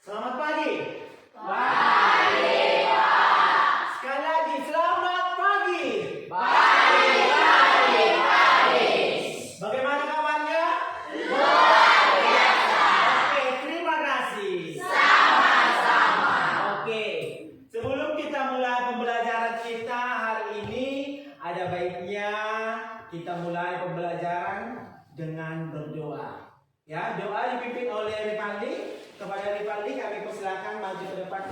Selamat pagi. Pagi, Pak. Sekali lagi, selamat pagi. Pagi. Bagaimana kabarnya? Luar biasa. Oke, terima kasih. Sama-sama. Oke, sebelum kita mulai pembelajaran kita hari ini, ada baiknya kita mulai pembelajaran dengan berdoa. Ya, doa dipimpin oleh Rifaldi. Kepada Rifaldi kami persilakan maju ke depan.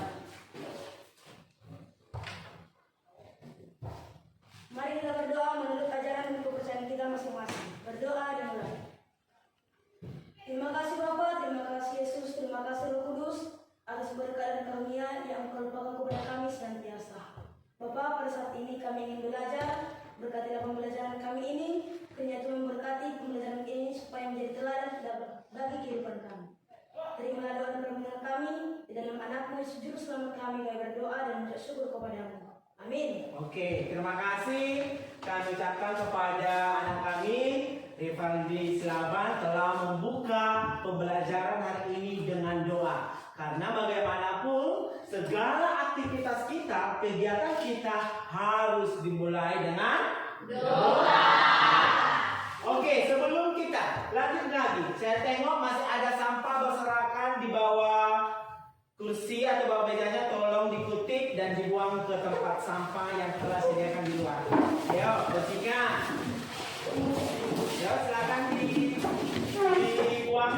Mari kita berdoa menurut ajaran dan kepercayaan kita masing-masing. Berdoa dimulai. Terima kasih Bapa, terima kasih Yesus, terima kasih Roh Kudus atas berkat dan karunia yang Engkau limpahkan kepada kami senantiasa. Bapa, pada saat ini kami ingin belajar, berkatilah pembelajaran kami ini, kiranya Tuhan memberkati pembelajaran ini supaya menjadi teladan bagi kehidupan kami. Terimalah doa dan permohonan kami di dalam anakmu Yesus Juru Selamat kami, kami berdoa dan mengucap syukur kepadamu. Amin. Oke, terima kasih kami ucapkan kepada anak kami Rifaldi Slaban telah membuka pembelajaran hari ini dengan doa. Karena bagaimanapun segala aktivitas kita, kegiatan kita harus dimulai dengan doa. Oke, sebelum kita lanjut lagi, saya tengok masih ada sampah berserakan di bawah kursi atau bawah mejanya, tolong dikutip dan dibuang ke tempat sampah yang telah disediakan di luar. Ayo, bersihkan. Ya, silakan dibuang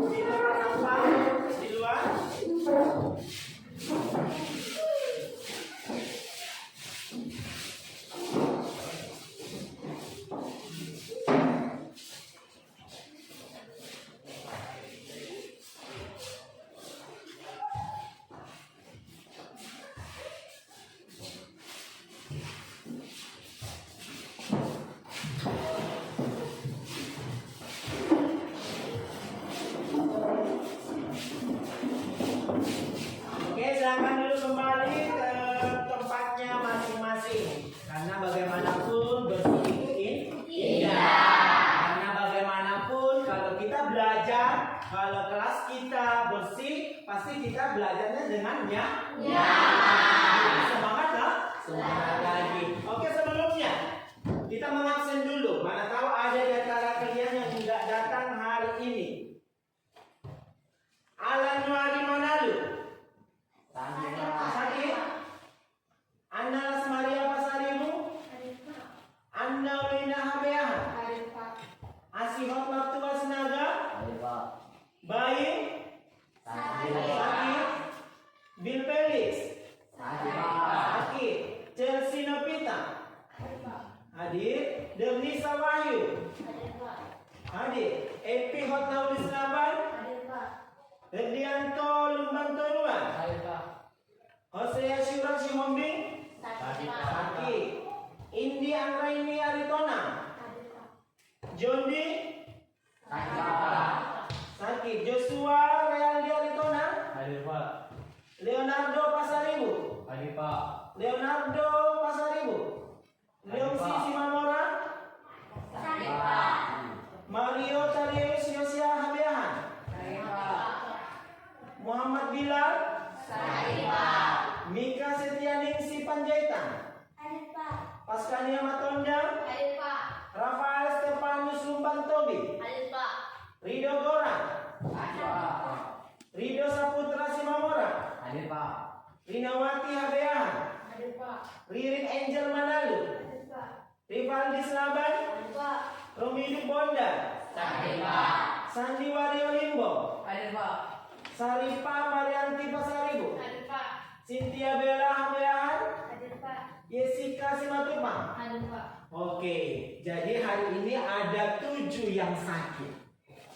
di tempat sampah di luar. Oke, silakan dulu kembali ke tempatnya masing-masing. Karena bagaimanapun bersih itu indah. Karena bagaimanapun kalau kita belajar, kalau kelas kita bersih, pasti kita belajarnya dengan nyaman. Semangat lah? Semangat lagi. Oke, sebelumnya kita mengabsen dulu. Mana tahu ada di antara kalian yang tidak datang hari ini. Alan Nuari Manalu. Sakit? Anda Semaria Pasaribu? Anda Wina Habeah? Asihot Waktu Sinaga? Baik? Sakit? Bill Felix? Sakit? Chelsea Nopita? Hadir? Denisa Wahyu? Hadir? Epi Hotnaul Islaman? Herdianto Lumbang Toruan? Hosea Syuran Sihombing? Sakit. Indi Anggraini Aritona? Jondi? Sakit. Joshua Realdi Aritona? Leonardo Pasaribu? Leonardo Pasaribu? Leonsi Simamora? Mario Tarius Yosia Habeahan? Muhammad Bilal? Mika Setianingsi Panjaitan? Paskania Matonda? Rafael Stefanus Lumbang Tobi? Rido Gora? Rido Saputra Simamora? Rinawati Habeahan? Ririn Angel Manalu? Rifaldi Slaban? Romidu Bonda? Sandi Wario Limbo? Saripa Marianti Pasaribu? Cynthia Bella Habeahan? Jessica Simatupang? Oke, jadi hari ini ada 7 yang sakit,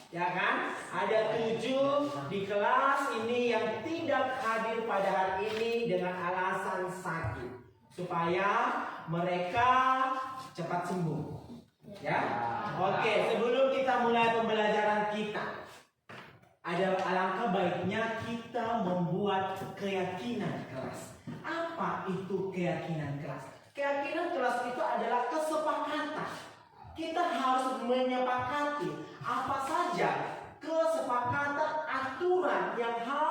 ya kan? Ada 7 di kelas ini yang tidak hadir pada hari ini dengan alasan sakit, supaya mereka cepat sembuh. Ya, oke. Sebelum kita mulai pembelajaran kita, ada alangkah baiknya kita membuat keyakinan keras. Apa itu keyakinan keras? Keyakinan keras itu adalah kesepakatan. Kita harus menyepakati apa saja kesepakatan aturan yang harus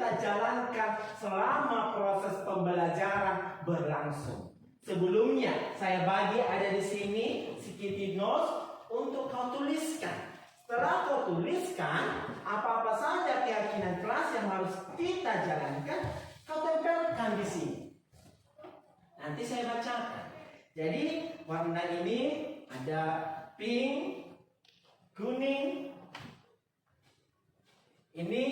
kita jalankan selama proses pembelajaran berlangsung. Sebelumnya saya bagi ada di sini sedikit notes untuk kau tuliskan. Setelah kau tuliskan apa-apa saja keyakinan kelas yang harus kita jalankan, kau tempelkan di sini. Nanti saya bacakan. Jadi warna ini ada pink, kuning, ini.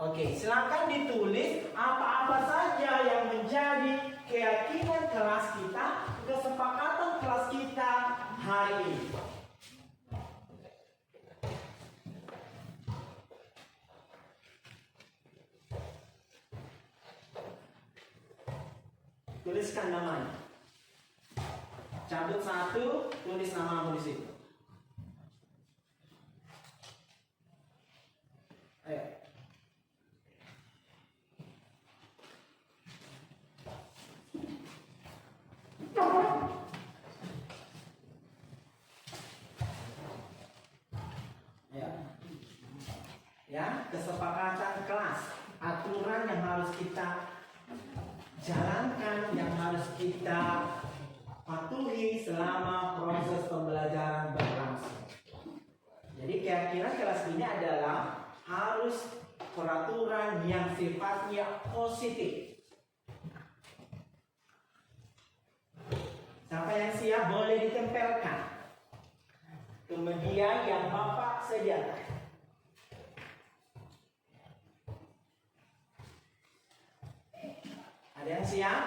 Oke, silakan ditulis apa-apa saja yang menjadi keyakinan kelas kita, kesepakatan kelas kita hari ini. Tuliskan namanya. Cabut satu, tulis namamu di situ. Ayo. Ya, kesepakatan kelas, aturan yang harus kita jalankan, yang harus kita patuhi selama proses pembelajaran berlangsung. Jadi keyakinan kelas ini adalah harus peraturan yang sifatnya positif. Siapa yang siap boleh ditempelkan. Kemudian yang Bapak sediakan. Ada yang siap?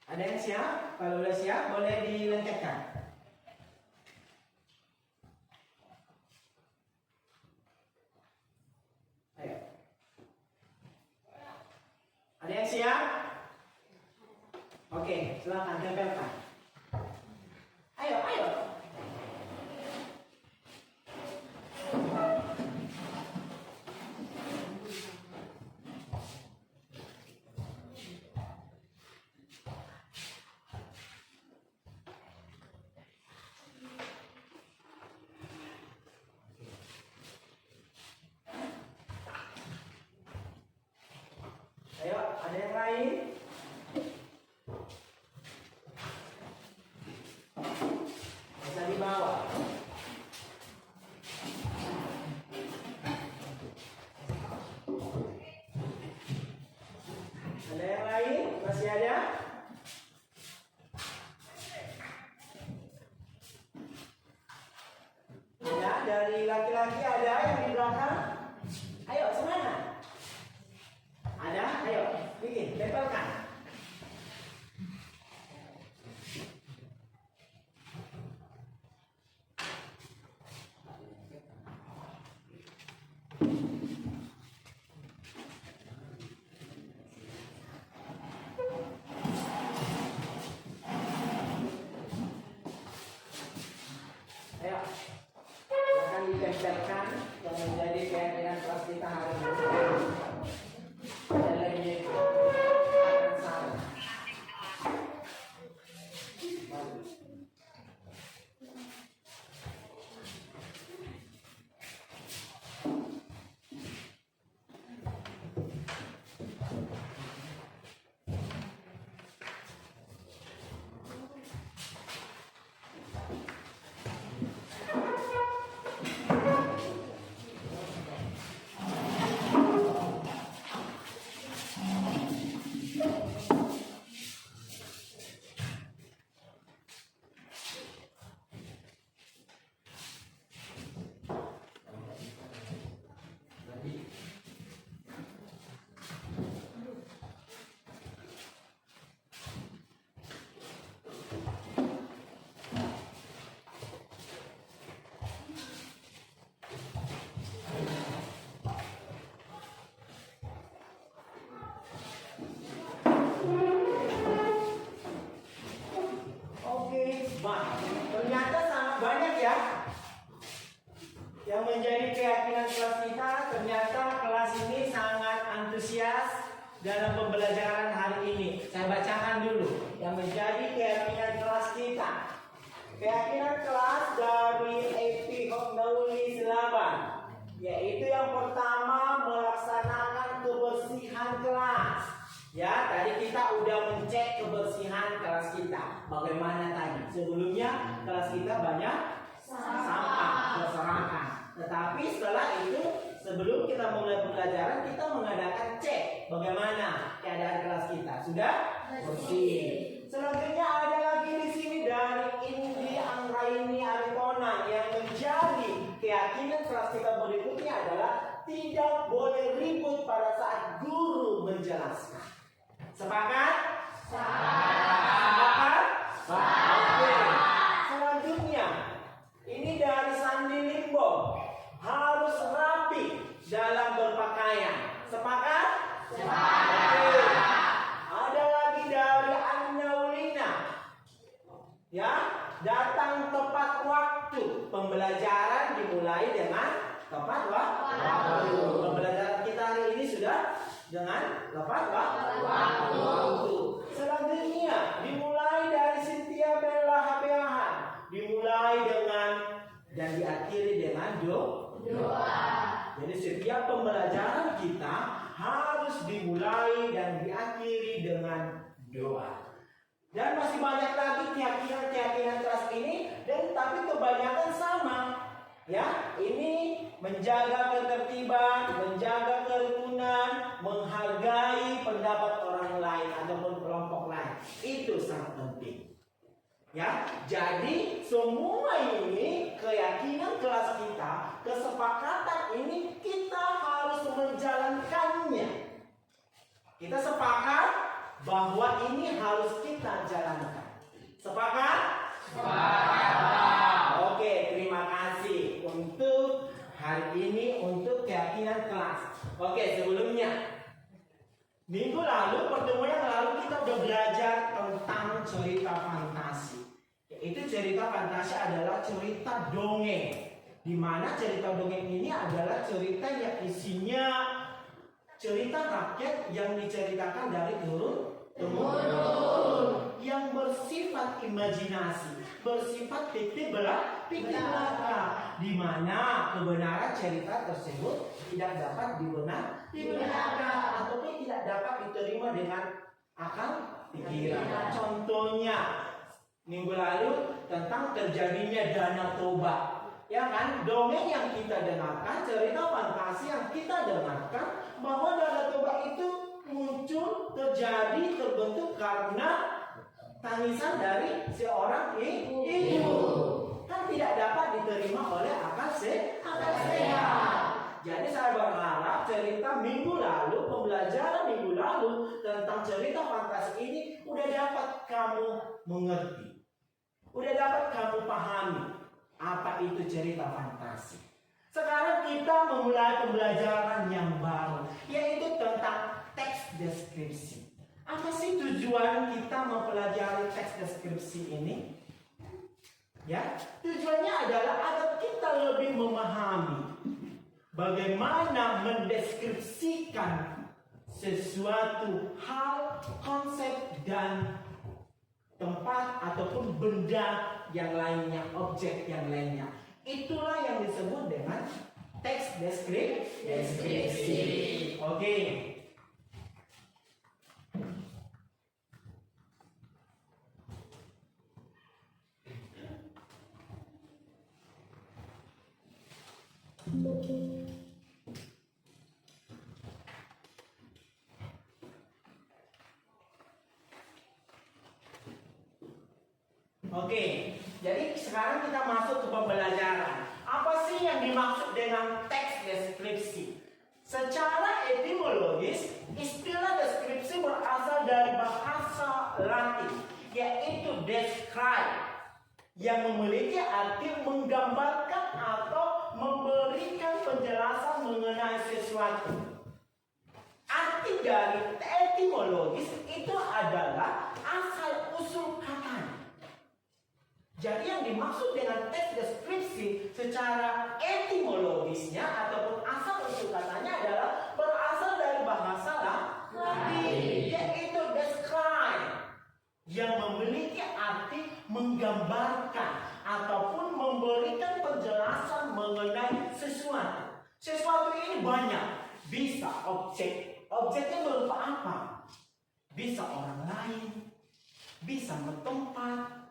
Ada yang siap? Kalau sudah siap boleh dilengkapkan. Ayo. Ada yang siap? Oke, silakan tempelkan. Ayo, ayo. Ayo, ada yang lain? Bisa dibawa. Ada yang lain? Masih ada? Ya, dari laki-laki ada yang di belakang. Ayo, semangat. Ada? Ayo, bikin, tempelkan. Ayo, akan ditempelkan yang menjadi keyakinan kelas kita hari ini. Nilainya akan sama. Bagus. Ternyata sangat banyak ya yang menjadi keyakinan kelas kita dalam pembelajaran hari ini? Saya bacakan dulu yang menjadi keyakinan kelas kita. Keyakinan kelas dari EP Knowledge Laban, yaitu yang pertama melaksanakan kebersihan kelas. Ya, tadi kita udah mencek kebersihan kelas kita. Bagaimana tadi? Sebelumnya kelas kita banyak sampah berserakan. Tetapi setelah itu, sebelum kita mulai pembelajaran, kita mengadakan cek bagaimana keadaan kelas kita. Sudah bersih. Selanjutnya ada lagi di sini dari Indi Anggraini Aritona yang menjadi keyakinan kelas kita berikutnya adalah tidak boleh ribut pada saat guru menjelaskan. Sepakat? Sepakat? Oke. Selanjutnya, ini dari Sandi Limbo, harus rapi dalam berpakaian. Sepakat? Sepakat. Oke. Ada lagi dari Annaulina, ya, datang tepat waktu. Pembelajaran dimulai dengan tepat waktu. Pembelajaran kita hari ini sudah dengan tepat waktu. Selanjutnya dimulai dari Cynthia Bella Habeahan, dimulai dengan dan diakhiri dengan doa. Jadi setiap pembelajaran kita harus dimulai dan diakhiri dengan doa. Dan masih banyak lagi keyakinan kelas ini, dan tapi kebanyakan sama. Ya, ini menjaga ketertiban, menjaga kerukunan, menghargai pendapat orang lain ataupun kelompok lain. Itu sangat penting. Ya, jadi semua ini keyakinan kelas kita, kesepakatan ini kita harus menjalankannya. Kita sepakat bahwa ini harus kita jalankan. Sepakat? Sepakat. Oke, terima kasih untuk hari ini untuk keyakinan kelas. Oke, sebelumnya minggu lalu, pertemuan yang lalu kita sudah belajar tentang cerita fantasi. Yaitu cerita fantasi adalah cerita dongeng, di mana cerita dongeng ini adalah cerita yang isinya cerita rakyat yang diceritakan dari turun-temurun, yang bersifat imajinasi, bersifat fiktif belaka, di mana kebenaran cerita tersebut tidak dapat dibenarkan ataupun tidak dapat diterima dengan akal pikiran. Contohnya minggu lalu tentang terjadinya Danau Toba. Ya kan, dongeng yang kita dengarkan, cerita fantasi yang kita dengarkan, bahwa Danau Toba itu muncul, terjadi, terbentuk karena tangisan dari seorang ibu. Kan tidak dapat diterima oleh akal sehat. Jadi saya berharap cerita minggu lalu, pembelajaran minggu lalu tentang cerita fantasi ini udah dapat kamu mengerti, udah dapat kamu pahami apa itu cerita fantasi. Sekarang kita memulai pembelajaran yang baru, yaitu tentang teks deskripsi. Apa sih tujuan kita mempelajari teks deskripsi ini? Ya, tujuannya adalah agar kita lebih memahami bagaimana mendeskripsikan sesuatu hal, konsep, dan tempat ataupun benda yang lainnya, objek yang lainnya. Itulah yang disebut dengan teks deskripsi. Oke. Oke, jadi sekarang kita masuk ke pembelajaran. Apa sih yang dimaksud dengan teks deskripsi? Secara etimologis, istilah deskripsi berasal dari bahasa Latin, yaitu describe, yang memiliki arti menggambarkan atau memberikan penjelasan mengenai sesuatu. Arti dari etimologis itu adalah asal usul katanya. Jadi yang dimaksud dengan teks deskripsi secara etimologisnya ataupun asal usul katanya adalah berasal dari bahasa Latin. yang memiliki arti menggambarkan ataupun memberikan penjelasan mengenai sesuatu. Sesuatu ini banyak. Bisa objek. Objeknya berupa apa? Bisa orang lain, bisa tempat,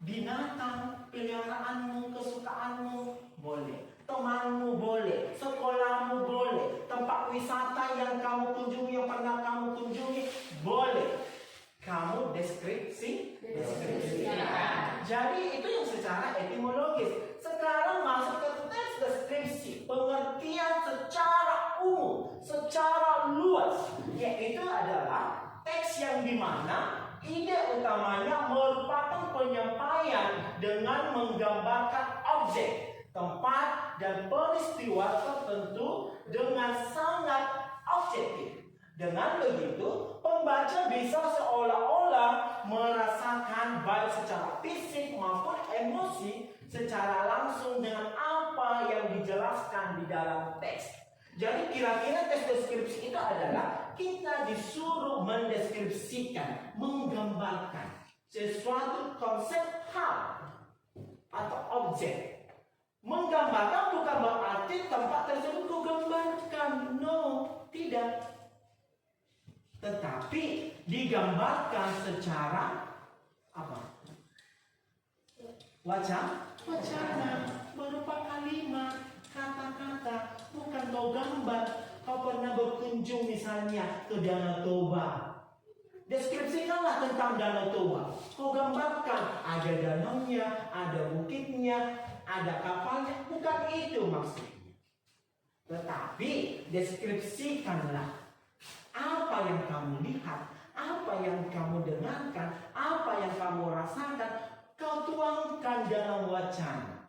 binatang, peliharaanmu, kesukaanmu, boleh. Temanmu boleh, sekolahmu boleh, tempat wisata yang kamu kunjungi, yang pernah kamu kunjungi, boleh. Kamu deskripsikan. Jadi itu yang secara etimologis. Sekarang masuk ke teks deskripsi, pengertian secara umum, secara luas, yaitu adalah teks yang dimana ide utamanya merupakan penyampaian dengan menggambarkan objek, tempat, dan peristiwa tertentu dengan sangat objektif. Dengan begitu, pembaca bisa seolah-olah merasakan baik secara fisik maupun emosi secara langsung dengan apa yang dijelaskan di dalam teks. Jadi kira-kira teks deskripsi itu adalah kita disuruh mendeskripsikan, menggambarkan sesuatu konsep hal atau objek. Menggambarkan bukan berarti tempat tersebut kugambarkan. No, tidak. Tetapi digambarkan secara apa? Wacana berupa kalimat, kata-kata, bukan kau gambar. Kau pernah berkunjung misalnya ke Danau Toba. Deskripsikanlah tentang Danau Toba. Kau gambarkan ada danaunya, ada bukitnya, ada kapalnya. Bukan itu maksudnya. Tetapi deskripsikanlah apa yang kamu lihat, apa yang kamu dengarkan, apa yang kamu rasakan, kau tuangkan dalam wacana.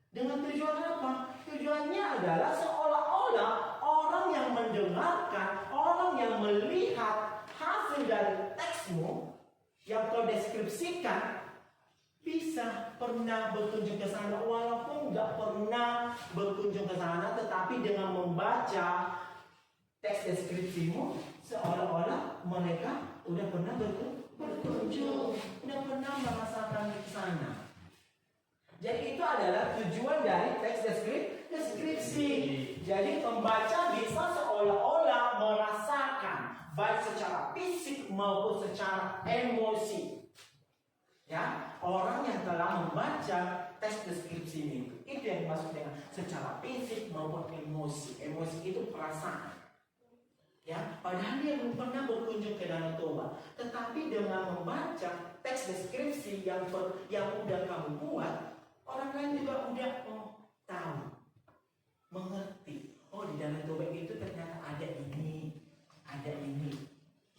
Dengan tujuan apa? Tujuannya adalah seolah-olah orang yang mendengarkan, orang yang melihat hasil dari teksmu yang kau deskripsikan bisa pernah berkunjung ke sana, walaupun nggak pernah berkunjung ke sana, tetapi dengan membaca teks deskripsimu seolah-olah mereka udah pernah berkunjung, udah pernah merasakan di sana. Jadi itu adalah tujuan dari teks deskripsi. Jadi pembaca bisa seolah-olah merasakan baik secara fisik maupun secara emosi. Ya, orang yang telah membaca teks deskripsi itu yang dimaksud dengan secara fisik maupun emosi. Emosi itu perasaan. Ya, padahal dia belum pernah berkunjung ke Danau Toba, tetapi dengan membaca teks deskripsi yang udah kamu buat, orang lain juga udah tahu, mengerti. Oh, di Danau Toba itu ternyata ada ini, ada ini.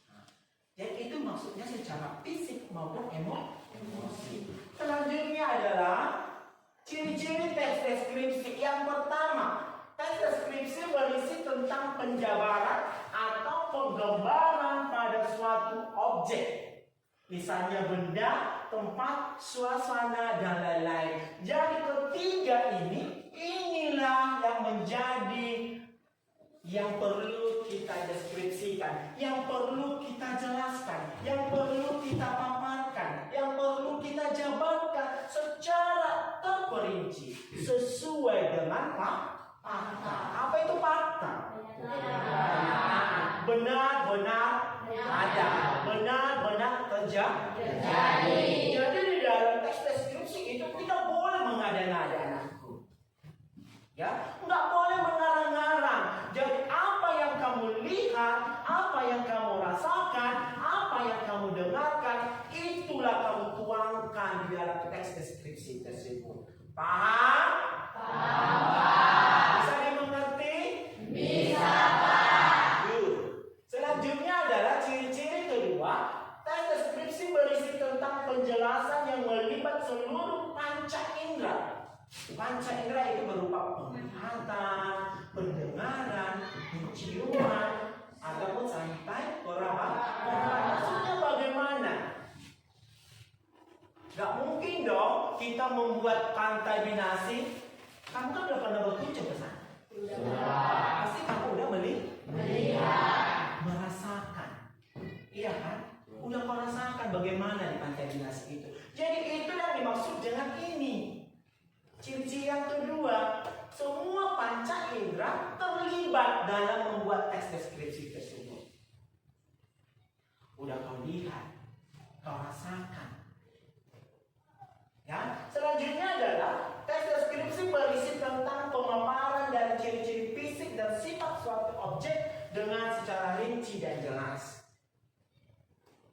Nah, jadi itu maksudnya secara fisik maupun emosi. Selanjutnya adalah ciri-ciri teks deskripsi. Yang pertama, teks deskripsi berisi tentang penjabaran atau penggambaran pada suatu objek. Misalnya benda, tempat, suasana, dan lain-lain. Jadi ketiga inilah yang menjadi yang perlu kita deskripsikan, yang perlu kita jelaskan, yang perlu kita paparkan, yang perlu kita jabarkan secara terperinci sesuai dengan fakta. Apa itu fakta? Benar-benar ada, benar-benar terjadi. Jadi di dalam teks deskripsi itu tidak boleh mengada-ngada, anakku. Ya, nggak boleh mengarang-arang. Jadi apa yang kamu lihat, apa yang kamu rasakan, apa yang kamu dengarkan, itulah kamu tuangkan di dalam teks deskripsi tersebut. Paham? Bisa dimengerti? Bisa, Pak. Selanjutnya adalah ciri-ciri kedua. Teks deskripsi berisi tentang penjelasan yang melibat seluruh panca indera. Panca indera itu berupa penglihatan, pendengaran, penciuman, ataupun sampai peraba. Maksudnya bagaimana? Gak mungkin dong kita membuat pantai Binasi. Kamu kan udah pernah berkunjung ke sana? Pasti kamu udah melihat, merasakan. Iya kan? Udah determinasi itu. Jadi itu yang dimaksud dengan ini. Ciri-ciri yang kedua, semua panca indera terlibat dalam membuat teks deskripsi tersebut. Udah kau lihat, kau rasakan. Ya, selanjutnya adalah teks deskripsi berisi tentang pemaparan dari ciri-ciri fisik dan sifat suatu objek dengan secara rinci dan jelas.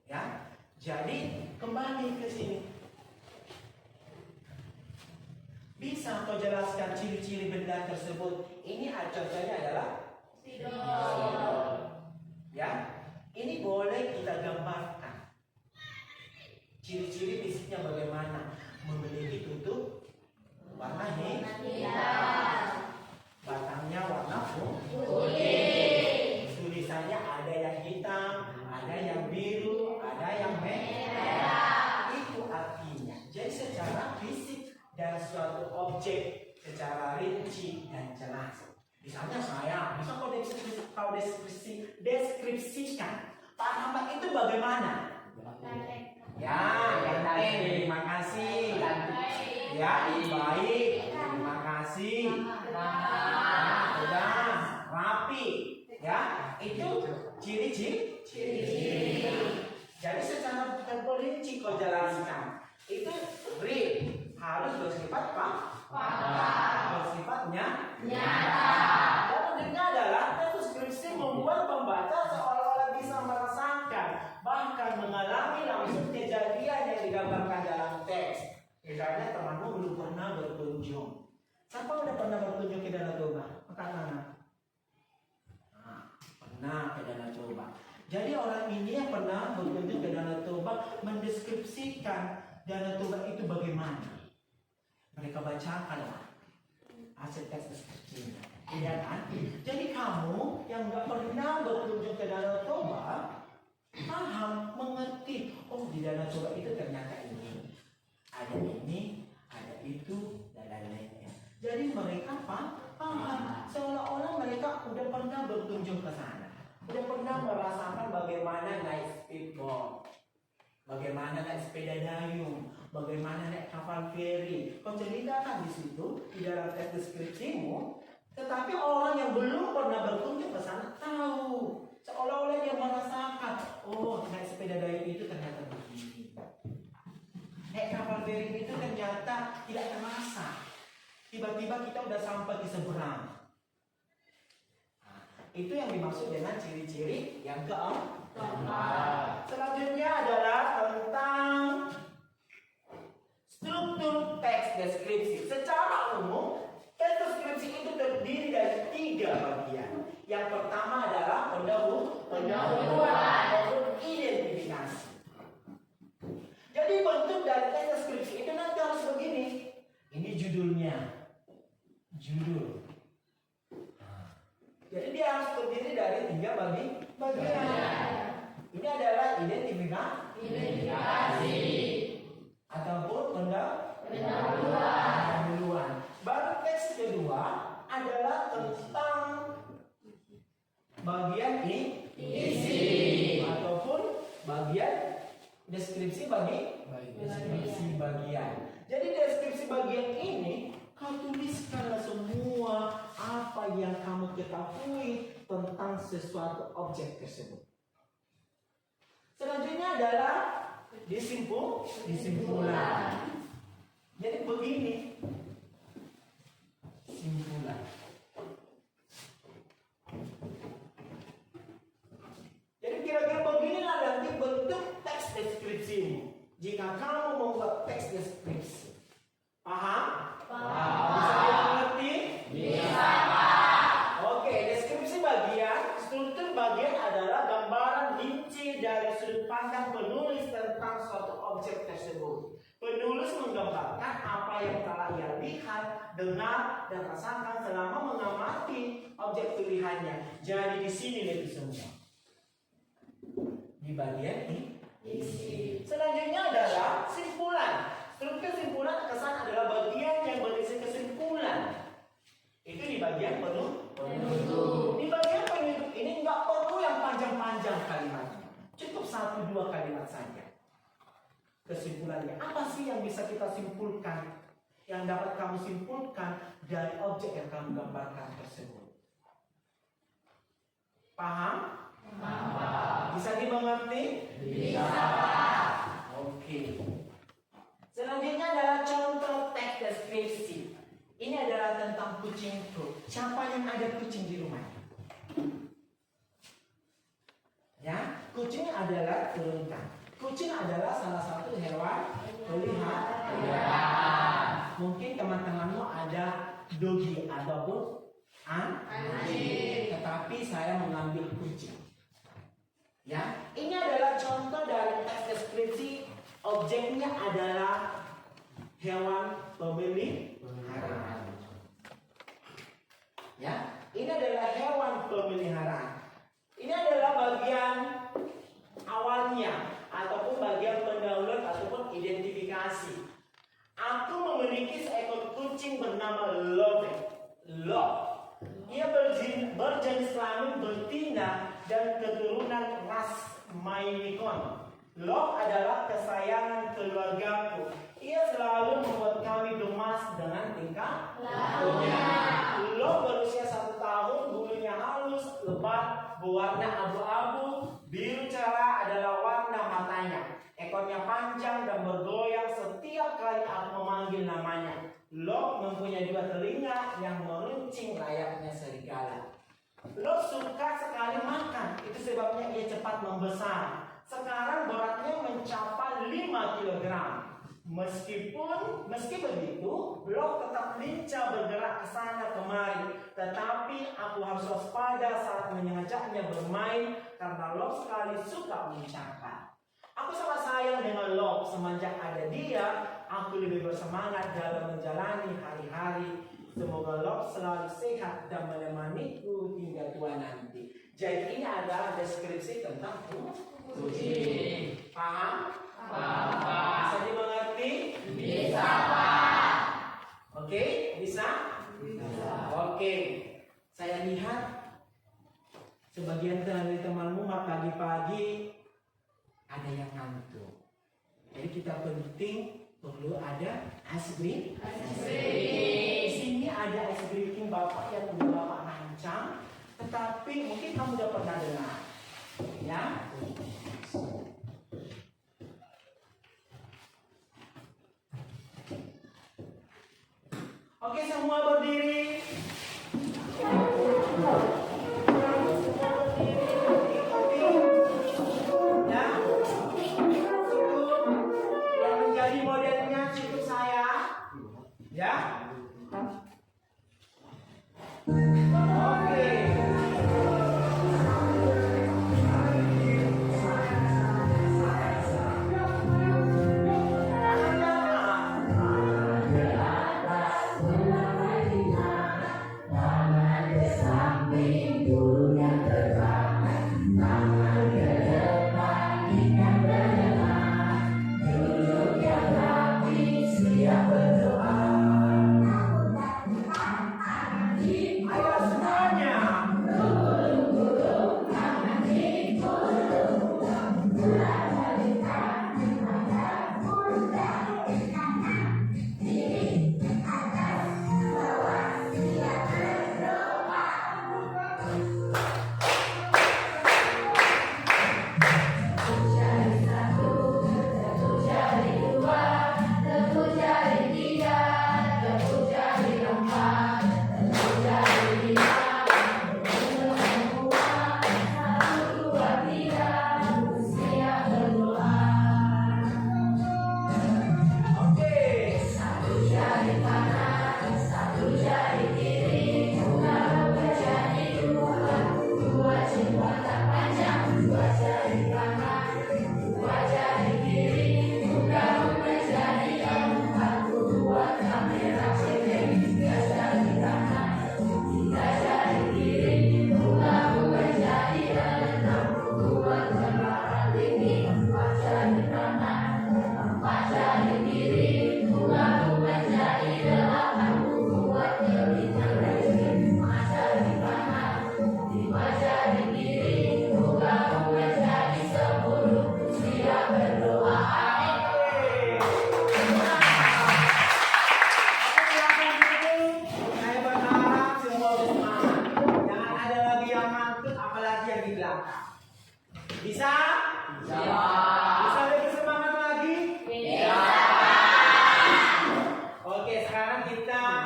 Ya, jadi kembali ke sini. Bisa kau jelaskan ciri-ciri benda tersebut? Ini contohnya adalah spidol. Ya, ini boleh kita gambarkan. Ciri-ciri fisiknya bagaimana? Memiliki tutup warna hitam, batangnya warna putih, tulisannya ada yang hitam, ada yang biru, ada yang merah. Itu artinya. Jadi secara fisik dan suatu objek secara rinci dan jelas. Misalnya saya, bisa kau deskripsikan Pak Ahmad itu bagaimana? Ya, ganteng, terima kasih. Ya, baik, terima kasih. Udah, rapi. Ya, itu ciri-ciri. Jadi secara terperinci kau jelaskan. Itu real, harus bersifat bersifatnya nyata. Dan pentingnya adalah deskripsi membuat pembaca seolah-olah bisa merasakan, bahkan mengalami langsung kejadian yang digambarkan dalam teks. Misalnya temanmu belum pernah berkunjung. Siapa udah pernah berkunjung ke Danau Toba? Angkat tangan. Nah, pernah ke Danau Toba. Jadi orang ini yang pernah berkunjung ke Danau Toba mendeskripsikan Danau Toba itu bagaimana. Mereka bacakanlah hasil teks deskripsinya. Iya kan? Jadi kamu yang nggak pernah berkunjung ke Danau Toba paham, mengerti. Oh, di Danau Toba itu ternyata ini, ada itu, dan lain-lainnya. Jadi mereka paham, seolah-olah mereka udah pernah berkunjung ke sana, udah pernah merasakan bagaimana naik speedboat, bagaimana naik sepeda dayung, bagaimana naik kapal feri. Kau ceritakan di situ di dalam teks deskripsimu. Tetapi orang yang belum pernah berkunjung ke sana tahu, seolah-olah dia merasakan, oh, naik sepeda dayung itu ternyata begini, naik kapal feri itu ternyata tidak terasa, tiba-tiba kita udah sampai di seberang. Nah, itu yang dimaksud dengan ciri-ciri yang keempat. Selanjutnya adalah tentang struktur teks deskripsi. Secara umum, teks deskripsi itu terdiri dari 3 bagian. Yang pertama adalah pendahuluan ataupun identifikasi. Jadi bentuk dari teks deskripsi itu nanti harus begini. Ini judulnya, judul. Jadi dia harus terdiri dari 3 bagian. Ini adalah identifikasi ataupun pendahuluan. Baru teks kedua adalah tentang bagian isi ataupun bagian deskripsi bagian. Jadi deskripsi bagian ini kau tuliskanlah semua apa yang kamu ketahui tentang sesuatu objek tersebut. Selanjutnya adalah disimpulan. Jadi begini, simpulan. Jadi kira-kira beginilah nanti bentuk teks deskripsi. Jika kamu membuat teks deskripsi, paham? Bisa dimengerti? Bisa. Oke, deskripsi bagian, struktur bagian adalah gambaran rinci dari sudut pandang penulis tentang suatu objek tersebut. Penulis menggambarkan apa yang telah ia lihat, dengar, dan rasakan selama mengamati objek pilihannya. Jadi di sini itu semua. Di bagian ini. Selanjutnya adalah simpulan. Struktur simpulan kesan adalah bagian yang berisi kesimpulan. Itu di bagian penutup. Di bagian penutup ini nggak perlu yang panjang-panjang kalimatnya. Cukup 1-2 kalimat saja. kesimpulannya. Apa sih yang bisa kita simpulkan? Yang dapat kamu simpulkan dari objek yang kamu gambarkan tersebut? Paham? Bisa dimengerti? Bisa. Oke. Selanjutnya adalah contoh teks deskripsi. Ini adalah tentang kucingku. Siapa yang ada kucing di rumah? Ya, kucing adalah turunkan. Kucing adalah salah satu hewan peliharaan. Mungkin teman-temanmu ada dogi ataupun anjing, tetapi saya mengambil kucing. Ya, ini adalah contoh dari teks deskripsi. Objeknya adalah hewan peliharaan. Ya, ini adalah hewan peliharaan. Ini adalah bagian awalnya ataupun bagian pendahuluan ataupun identifikasi. Aku memiliki seekor kucing bernama Love. Ia berjenis kelamin betina dan keturunan ras Maine-Coon. Love adalah kesayangan keluargaku. Ia selalu membuat kami gemas dengan tingkah lakunya. Love berusia 1 tahun, bulunya halus, lebat, berwarna abu-abu, biru cerah adalah warna matanya. Ekornya panjang dan bergoyang setiap kali aku memanggil namanya. Love mempunyai 2 telinga yang meruncing layaknya serigala. Love suka sekali makan, itu sebabnya ia cepat membesar. Sekarang beratnya mencapai 5 kg. Meski begitu, Love tetap lincah bergerak ke sana kemari. Tetapi aku harus waspada saat mengajaknya bermain karena Love sekali suka mencapai. Aku sangat sayang dengan Love. Semenjak ada dia, aku lebih bersemangat dalam menjalani hari-hari. Semoga Love selalu sehat dan menemaniku hingga tua nanti. Jadi ini adalah deskripsi tentang kucing. Paham? Paham. Bisa dimengerti? Bisa, Pak. Oke, bisa? Bisa. Oke. Saya lihat sebagian dari temanmu pagi-pagi ada yang ngantuk. Jadi kita perlu ada ice cream. Di sini ada ice cream Bapak yang udah Bapak rancang, tetapi mungkin kamu udah pernah dengar. Ya. Oke, semua berdiri. Modelnya cukup saya, ya. Oke. Ayo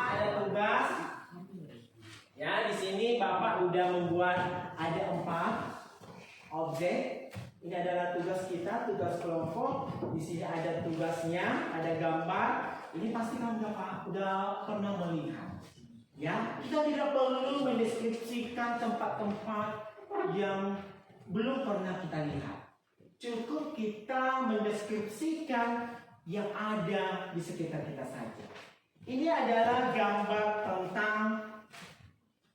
ada tugas. Ya, di sini Bapak udah membuat ada 4 objek. Ini adalah tugas kita, tugas kelompok. Di sini ada tugasnya, ada gambar. Ini pasti kamu udah pernah melihat. Ya, kita tidak perlu mendeskripsikan tempat-tempat yang belum pernah kita lihat. Cukup kita mendeskripsikan yang ada di sekitar kita saja. Ini adalah gambar tentang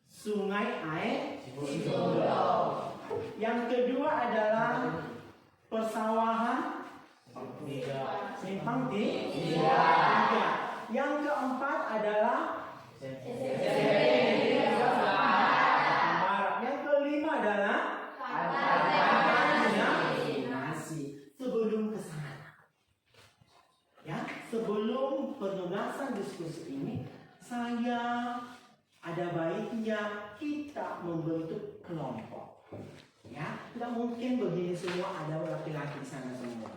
sungai air Cibondo. Yang kedua adalah persawahan simpang tiga. Yang keempat adalah yang kelima adalah nasi. Sebelum ke sana, ya, sebelum penugasan diskusi ini, saya ada baiknya kita membentuk kelompok. Ya, tidak mungkin begini semua ada laki-laki di sana semua.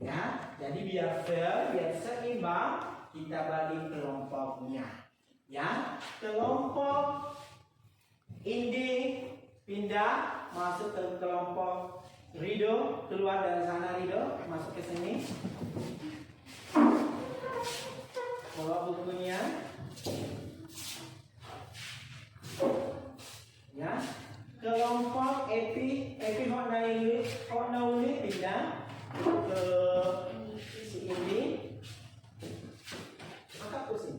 Ya, jadi biar fair, biar seimbang, kita bagi kelompoknya. Ya, kelompok Indi pindah masuk ke kelompok Rido, keluar dari sana Rido, masuk ke sini. Bawa bukunya. Ya, kelompok Epi Hotnauli pindah ke si Indi. Angkat kursi.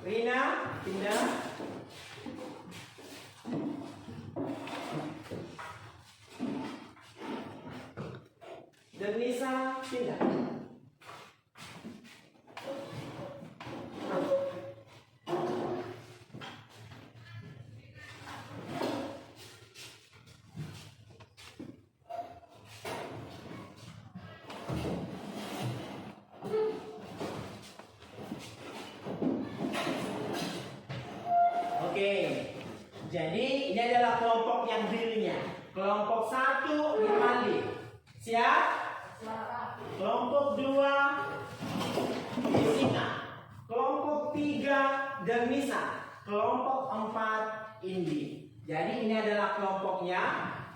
Rina pindah. Denisa pindah. Oke, jadi ini adalah kelompok yang dirinya. Kelompok 1 Rimandi. Siap? Kelompok 2 Jessica. Kelompok 3 Denisa. Kelompok 4 Indi. Jadi ini adalah kelompoknya.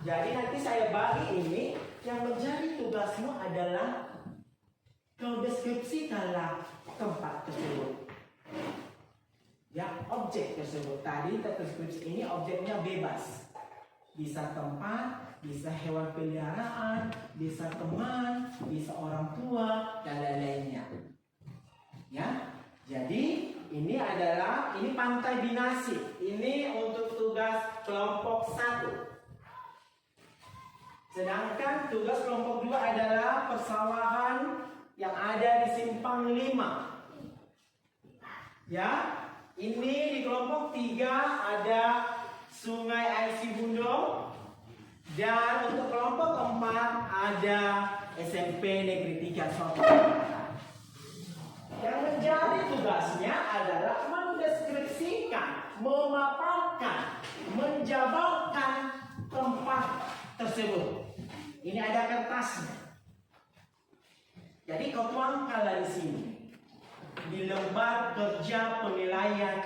Jadi nanti saya bagi ini. Yang menjadi tugasmu adalah kau deskripsikanlah tempat tersebut. Ya, objek tersebut tadi terdeskripsi ini objeknya bebas. Bisa tempat, bisa hewan peliharaan, bisa teman, bisa orang tua dan lain-lainnya. Ya, jadi ini Pantai Binasi. Ini untuk tugas kelompok 1. Sedangkan tugas kelompok 2 adalah persawahan yang ada di Simpang 5. Ya, ini di kelompok 3 ada Sungai Air Cibondo. Dan untuk kelompok 4 ada SMP Negeri 3 Surabaya. Yang menjadi tugasnya adalah mendeskripsikan, memaparkan, menjabarkan tempat tersebut. Ini ada kertasnya. Jadi kau tuangkanlah di sini di lembar kerja penilaian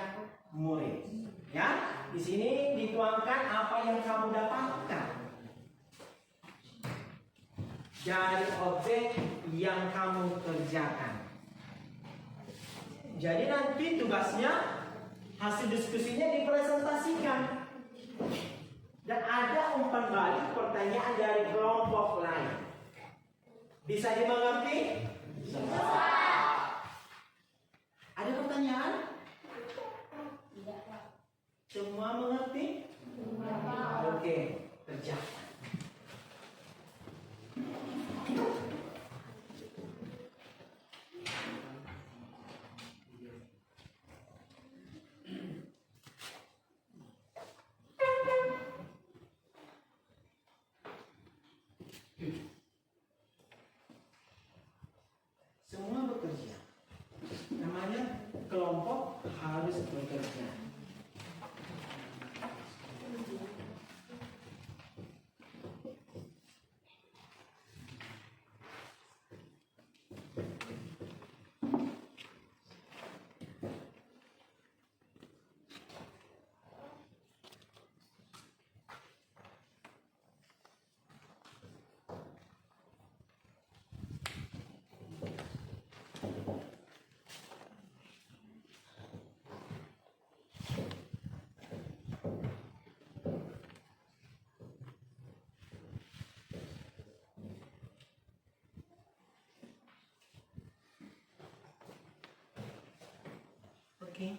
murid. Ya, di sini dituangkan apa yang kamu dapatkan dari objek yang kamu kerjakan. Jadi nanti tugasnya hasil diskusinya dipresentasikan. Dan ada umpan balik pertanyaan dari kelompok lain. Bisa dimengerti? Bisa. Ada pertanyaan? Tidak, Pak. Semua mengerti? Tidak. Oke, kerjakan. Semua bekerja. Namanya kelompok harus bekerja. Oke.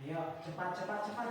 Ayo, cepat, cepat, cepat.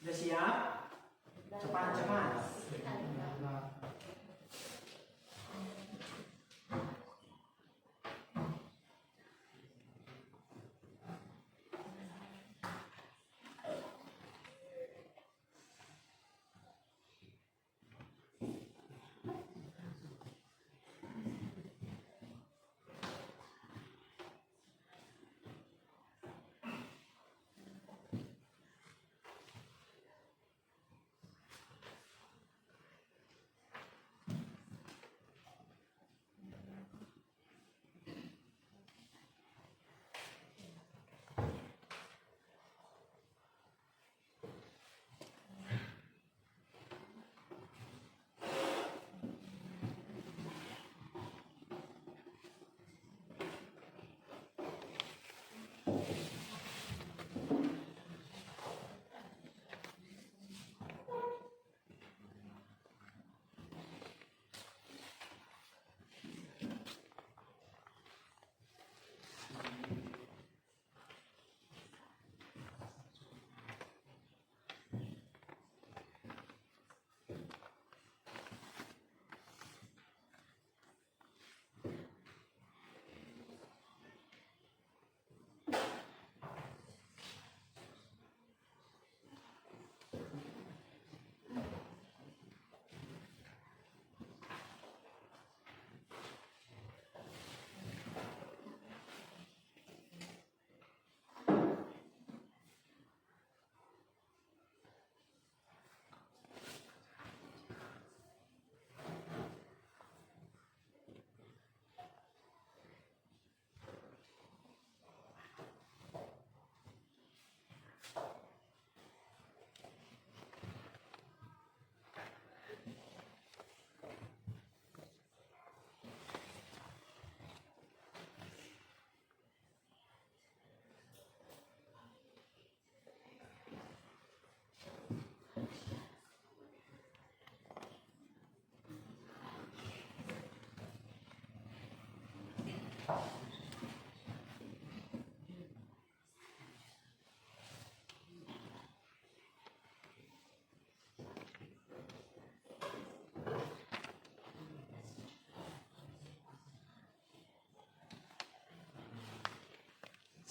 Sudah siap? Cepat, cepat.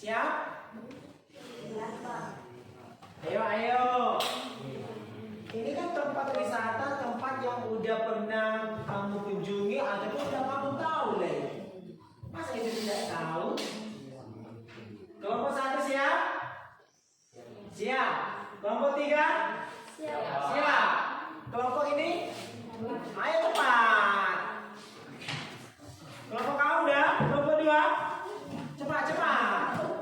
Siap? Ayo, ayo. Ini kan tempat wisata, tempat yang udah pernah kamu kunjungi ataupun udah kamu tahu, Le. Masa itu tidak tahu? Kelompok 1 siap? Siap. Kelompok 3? Siap. Kelompok ini? Ayo cepat. Kelompok kamu udah? Kelompok 2? Cepat, cepat.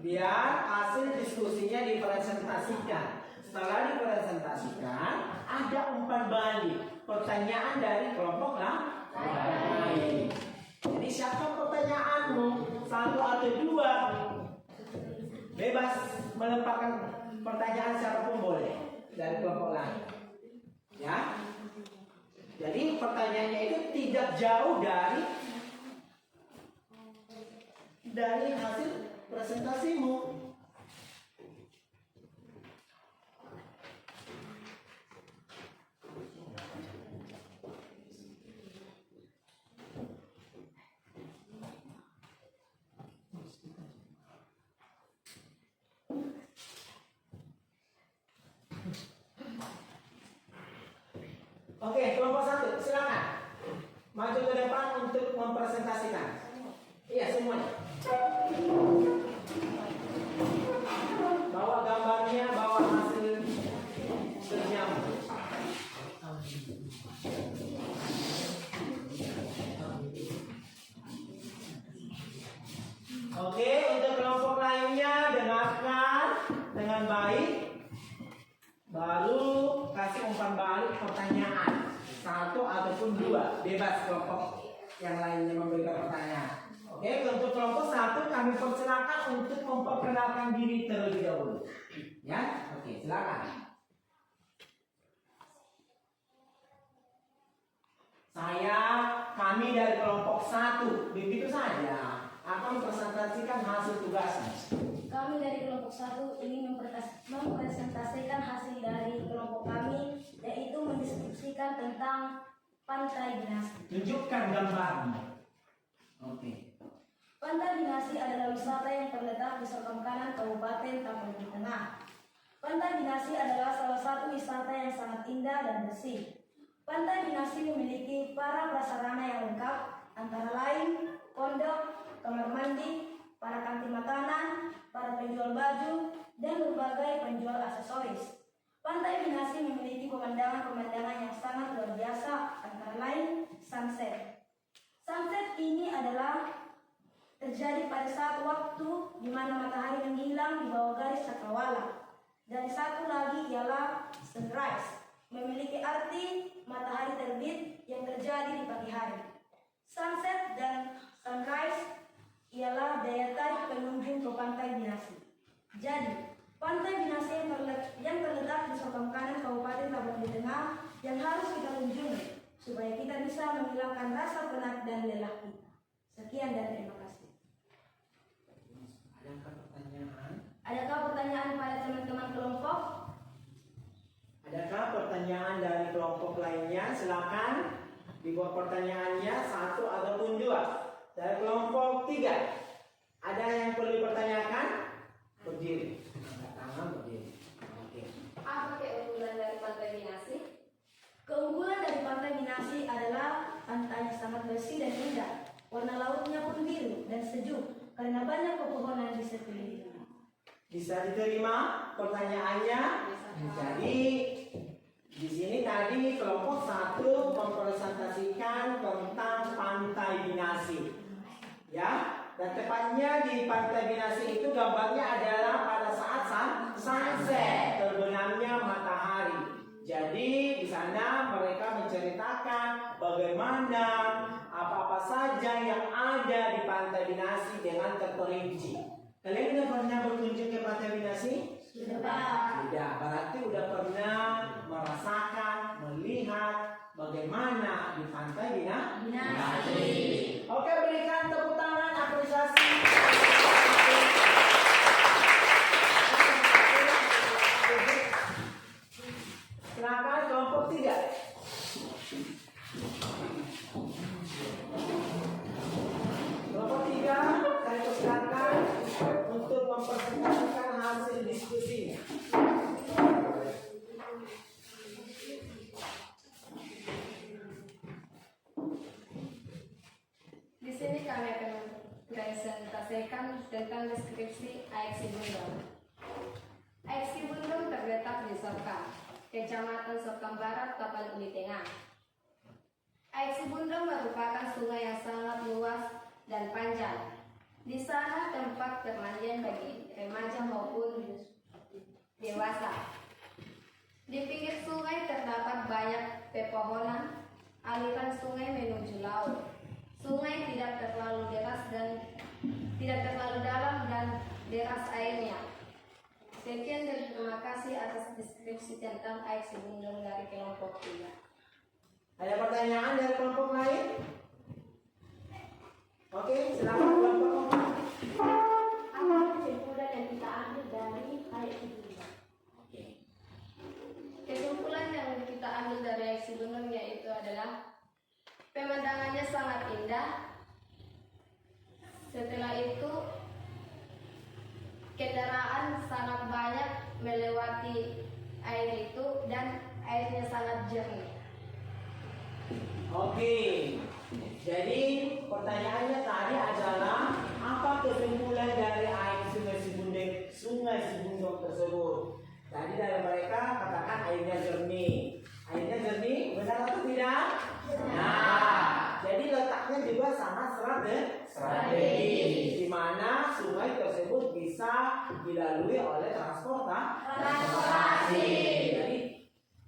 Biar hasil diskusinya dipresentasikan. Setelah dipresentasikan, ada umpan balik. Pertanyaan dari kelompok lain. Jadi siapa melemparkan pertanyaan siapapun boleh dari kelompok lain. Ya. Jadi pertanyaannya itu tidak jauh dari hasil presentasimu. Oke, kelompok 1, silakan maju ke depan untuk mempresentasikan. Iya, semuanya. Bawa gambarnya, bawa hasil kerjamu. Oke, untuk kelompok lainnya dengarkan dengan baik. Baru kasih umpan balik pertanyaan 1 ataupun 2, bebas kelompok yang lainnya memberikan pertanyaan. Oke, untuk kelompok 1 kami persilakan untuk memperkenalkan diri terlebih dahulu. Ya, oke, silakan. Kami dari kelompok 1, begitu saja akan mempresentasikan hasil tugasnya. Kami dari kelompok 1 ingin mempresentasikan hasil dari kelompok kami, yaitu mendiskusikan tentang Pantai Binasi. Tunjukkan gambarnya. Oke. Pantai Binasi adalah wisata yang terletak di seberang kanan Kabupaten Tapanuli Tengah. Pantai Binasi adalah salah satu wisata yang sangat indah dan bersih. Pantai Binasi memiliki para prasarana yang lengkap, antara lain pondok, kamar mandi, para kantin makanan, para penjual baju, dan berbagai penjual aksesoris. Pantai Binasi memiliki pemandangan-pemandangan yang sangat luar biasa, antara lain sunset. Sunset ini adalah terjadi pada saat waktu di mana matahari menghilang di bawah garis cakrawala. Dan satu lagi ialah sunrise, memiliki arti matahari terbit yang terjadi di pagi hari. Sunset dan sunrise ialah daya tarik pengunjung ke Pantai Binasi. Jadi, Pantai Binasi yang terletak di seberang kanan Kabupaten Tapanuli Tengah yang harus kita kunjungi supaya kita bisa menghilangkan rasa penat dan lelah kita. Sekian dan terima kasih. Adakah pertanyaan? Adakah pertanyaan pada teman-teman kelompok? Adakah pertanyaan dari kelompok lainnya? Silakan dibuat pertanyaannya 1 ataupun 2. Dari kelompok 3, ada yang perlu dipertanyakan? Berdiri. Angkat tangan, berdiri. Oke. Apa keunggulan dari Pantai Binasi? Keunggulan dari Pantai Binasi adalah pantainya sangat bersih dan indah. Warna lautnya pun biru dan sejuk karena banyak pepohonan di sekelilingnya. Bisa diterima pertanyaannya? Jadi di sini tadi kelompok 1 mempresentasikan tentang Pantai Binasi. Ya, dan tepatnya di Pantai Binasi itu gambarnya adalah pada saat sunset, terbenamnya matahari. Jadi di sana mereka menceritakan bagaimana apa-apa saja yang ada di Pantai Binasi dengan terperinci. Kalian sudah pernah berkunjung ke Pantai Binasi? Sudah. Tidak, berarti udah pernah merasakan, melihat bagaimana di Pantai Binasi. Oke, berikan tepuk tangan apresiasi. Silakan kelompok 3. Kelompok 3, saya persilakan untuk mempresentasikan hasil diskusinya. Di sini kami akan mempresentasikan tentang deskripsi AXI Bundong. AXI Bundong terletak di Sokam, Kecamatan Sokam Barat, Tapanuli Tengah. AXI Bundong merupakan sungai yang sangat luas dan panjang. Di sana tempat permandian bagi remaja maupun dewasa. Di pinggir sungai terdapat banyak pepohonan. Aliran sungai menuju laut. Sungai tidak terlalu deras dan tidak terlalu dalam dan deras airnya. deskripsi tentang AXI Bundung dari kelompok 3. Ada pertanyaan dari kelompok lain? Oke, silakan kelompok 4. Apa kesimpulan yang kita ambil dari AXI Bundung? Kesimpulan yang kita ambil dari AXI Bundung yaitu adalah pemandangannya sangat indah. Setelah itu kendaraan sangat banyak melewati air itu dan airnya sangat jernih. Oke, jadi pertanyaannya tadi adalah apa kesimpulan dari air sungai Sibundong tersebut? Tadi dari mereka katakan airnya jernih. Airnya jernih, benar atau tidak? Nah, jadi letaknya juga sangat strategis, di mana sungai tersebut bisa dilalui oleh transportasi. Jadi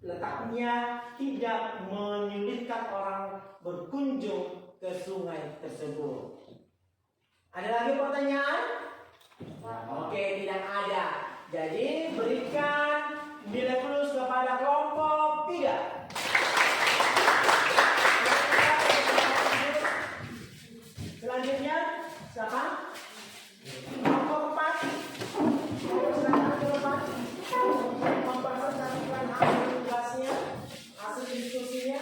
letaknya tidak menyulitkan orang berkunjung ke sungai tersebut. Ada lagi pertanyaan? Oke, tidak ada. Jadi berikan nilai plus kepada kelompok 3. Selanjutnya siapa? Kelompok 4. Silakan kelompok 4 mempresentasikan hasil tugasnya, hasil diskusinya.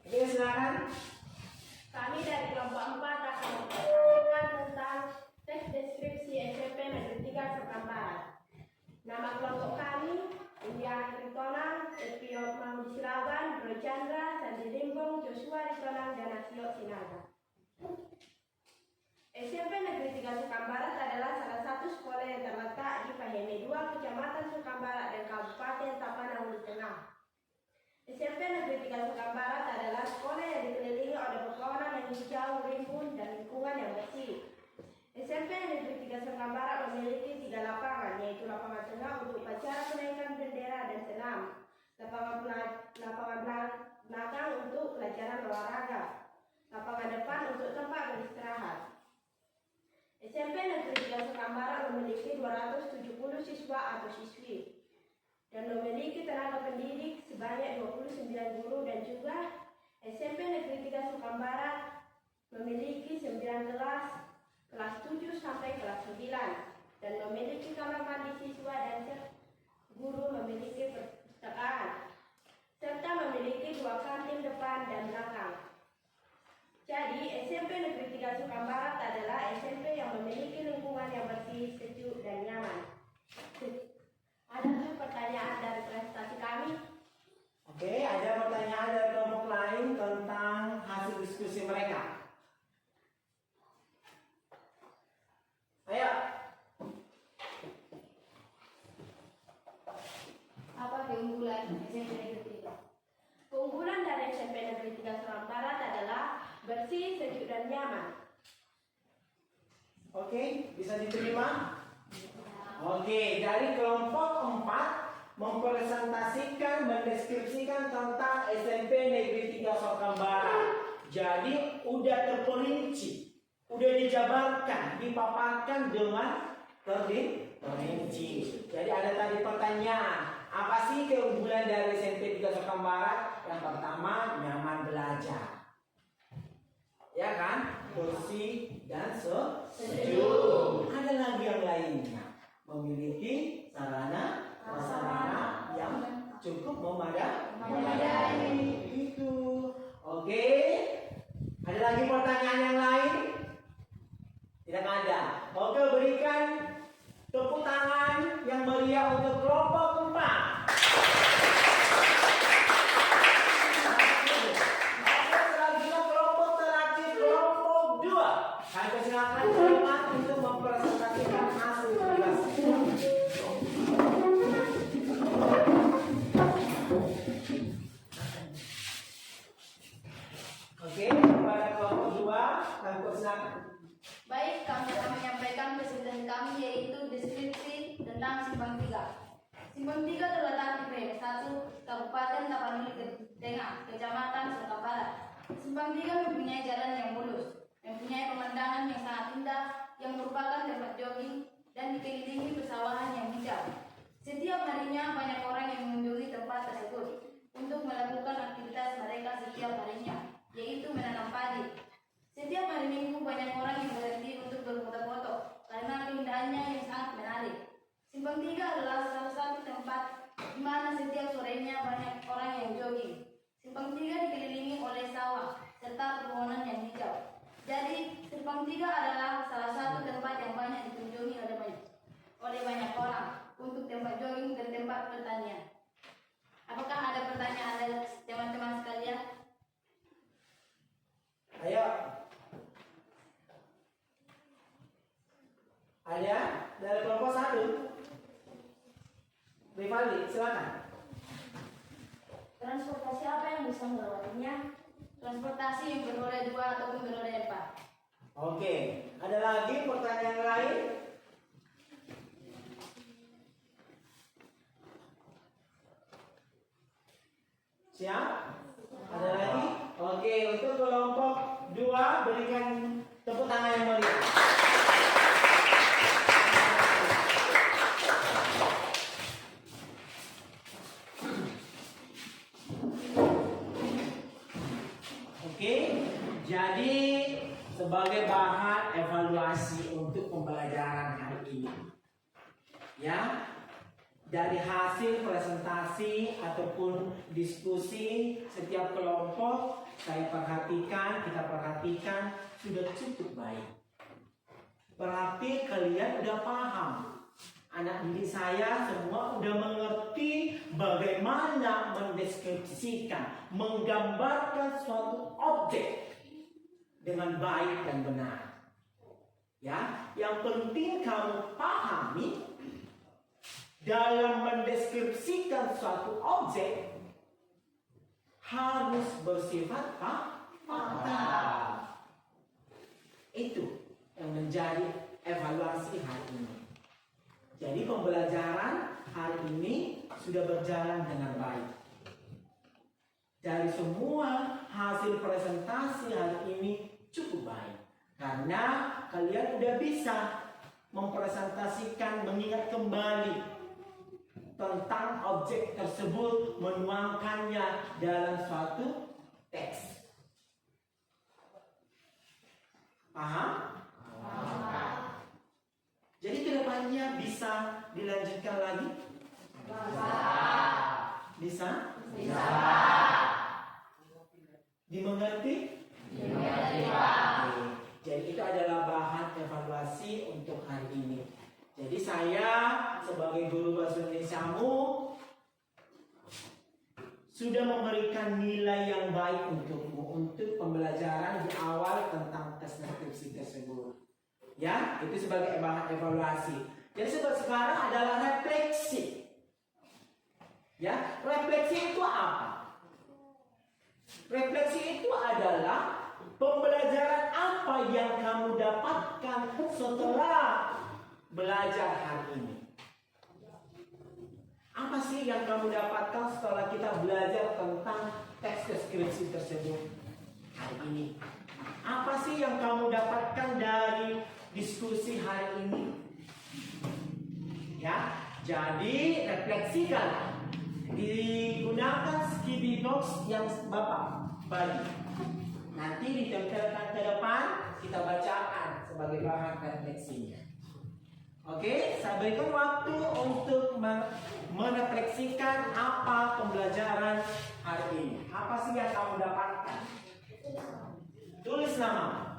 Oke, silakan. Kami dari kelompok 4 akan mempresentasikan tentang teks deskripsi SMP Negeri 3 Serkam Barat. Nama kelompok kami, Indiana Tritonang, Epio Mahmud Sirawan, Roy Chandra, Sandi Limbong, Joshua Ritonang, dan Asio Sinaga. SMP Negeri 3 Serkam Barat adalah salah satu sekolah yang terletak di Paheme 2, Kecamatan Serkam Barat dan Kabupaten Tapanang Hulu Tengah. SMP Negeri 3 Serkam Barat adalah sekolah yang dikelilingi oleh pepohonan yang hijau, rimbun, dan lingkungan yang bersih. SMP Negeri 3 Serkam Barat memiliki 3 lapangan, yaitu lapangan tengah untuk upacara penaikan bendera dan senam, lapangan belakang untuk pelajaran olahraga, lapangan depan untuk tempat beristirahat. SMP Negeri 3 Serkam Barat memiliki 270 siswa atau siswi dan memiliki tenaga pendidik sebanyak 29 guru, dan juga SMP Negeri 3 Serkam Barat memiliki 9 kelas 7 sampai kelas 9, dan memiliki kamar mandi siswa dan guru, memiliki perpustakaan, serta memiliki 2 kantin depan dan belakang. Jadi, SMP Negeri 3 Serkam Barat adalah SMP yang memiliki lingkungan yang bersih, sejuk, dan nyaman. Adakah pertanyaan dari presentasi kami? Oke, ada pertanyaan dari kelompok lain tentang hasil diskusi mereka? Ayo. Apa keunggulan SMP Negeri 3? Keunggulan dari SMP Negeri 3 Serkam Barat adalah bersih, sejuk, dan nyaman. Oke, bisa diterima? Oke, dari kelompok 4 mempresentasikan, mendeskripsikan tentang SMP Negeri 3 Serkam Barat. Jadi udah terperinci, udah dijabarkan, dipaparkan dengan terperinci. Jadi ada tadi pertanyaan, apa sih keunggulan dari SMP 3 Serkam Barat? Yang pertama, nyaman belajar. Ya kan? Bersih dan sejuk. Ada lagi yang lainnya, memiliki sarana prasarana yang cukup memadai. Itu. Oke. Ada lagi pertanyaan yang lain? Tidak ada. Oke, berikan tepuk tangan yang meriah untuk kelompok 4. Silakan untuk mempresentasikan hasil tugas. Oke, kepada kelompok 2, kami persilakan. Baik, kami akan menyampaikan presentasi kami, yaitu deskripsi tentang Simpang 3. Simpang 3 terletak di Paheme 1, Kabupaten Tapanuli Tengah, Kecamatan Serkam Barat. Simpang 3 mempunyai jalan yang mulus, mempunyai pemandangan yang sangat indah, yang merupakan tempat jogging dan dikelilingi persawahan yang hijau. Setiap harinya banyak orang yang mengunjungi tempat tersebut untuk melakukan aktivitas mereka setiap harinya, yaitu menanam padi. Setiap hari Minggu banyak orang yang berhenti untuk berfoto-foto karena keindahannya yang sangat menarik. Simpang 3 adalah salah satu tempat di mana setiap sorenya banyak orang yang jogging. Simpang 3 dikelilingi oleh sawah serta pepohonan yang hijau. Jadi, Simpang 3 adalah salah satu tempat yang banyak dikunjungi oleh banyak orang untuk tempat jogging dan tempat pertanian. Apakah ada pertanyaan dari teman-teman sekalian? Ayo. Ada dari kelompok 1. Rivaldi, silakan. Transportasi apa yang bisa melewatinya? Transportasi yang beroda 2 ataupun beroda 4. Oke, ada lagi pertanyaan lain? Siap? Ada lagi? Oke, untuk kelompok 2 berikan tepuk tangan yang meriah. Oke, jadi sebagai bahan evaluasi untuk pembelajaran hari ini, ya, dari hasil presentasi ataupun diskusi setiap kelompok kita perhatikan sudah cukup baik. Berarti kalian udah paham. Anak didik saya semua udah mengerti bagaimana mendeskripsikan, menggambarkan suatu objek dengan baik dan benar. Ya, yang penting kamu pahami dalam mendeskripsikan suatu objek harus bersifat fakta. Itu yang menjadi evaluasi hari ini. Jadi pembelajaran hari ini sudah berjalan dengan baik. Dari semua hasil presentasi hari ini cukup baik. Karena kalian udah bisa mempresentasikan, mengingat kembali tentang objek tersebut, menuangkannya dalam suatu teks. Paham? Jadi kedepannya bisa dilanjutkan lagi? Bisa? Bisa. Dimengerti? Dimengerti, Pak. Jadi itu adalah bahan evaluasi untuk hari ini. Jadi saya sebagai guru bahasa Indonesiamu sudah memberikan nilai yang baik untukmu untuk pembelajaran di awal tentang tes deskripsi tersebut. Ya, itu sebagai bahan evaluasi. Jadi sekarang adalah refleksi. Ya, refleksi itu apa? Refleksi itu adalah pembelajaran apa yang kamu dapatkan setelah belajar hari ini. Apa sih yang kamu dapatkan setelah kita belajar tentang teks deskripsi tersebut hari ini? Apa sih yang kamu dapatkan dari diskusi hari ini? Ya, jadi refleksikan. Digunakan sticky notes yang Bapak bagi. Nanti ditempelkan ke depan, kita bacakan sebagai bahan refleksinya. Oke, saya berikan waktu untuk merefleksikan apa pembelajaran hari ini. Apa sih yang kamu dapatkan? Tulis nama.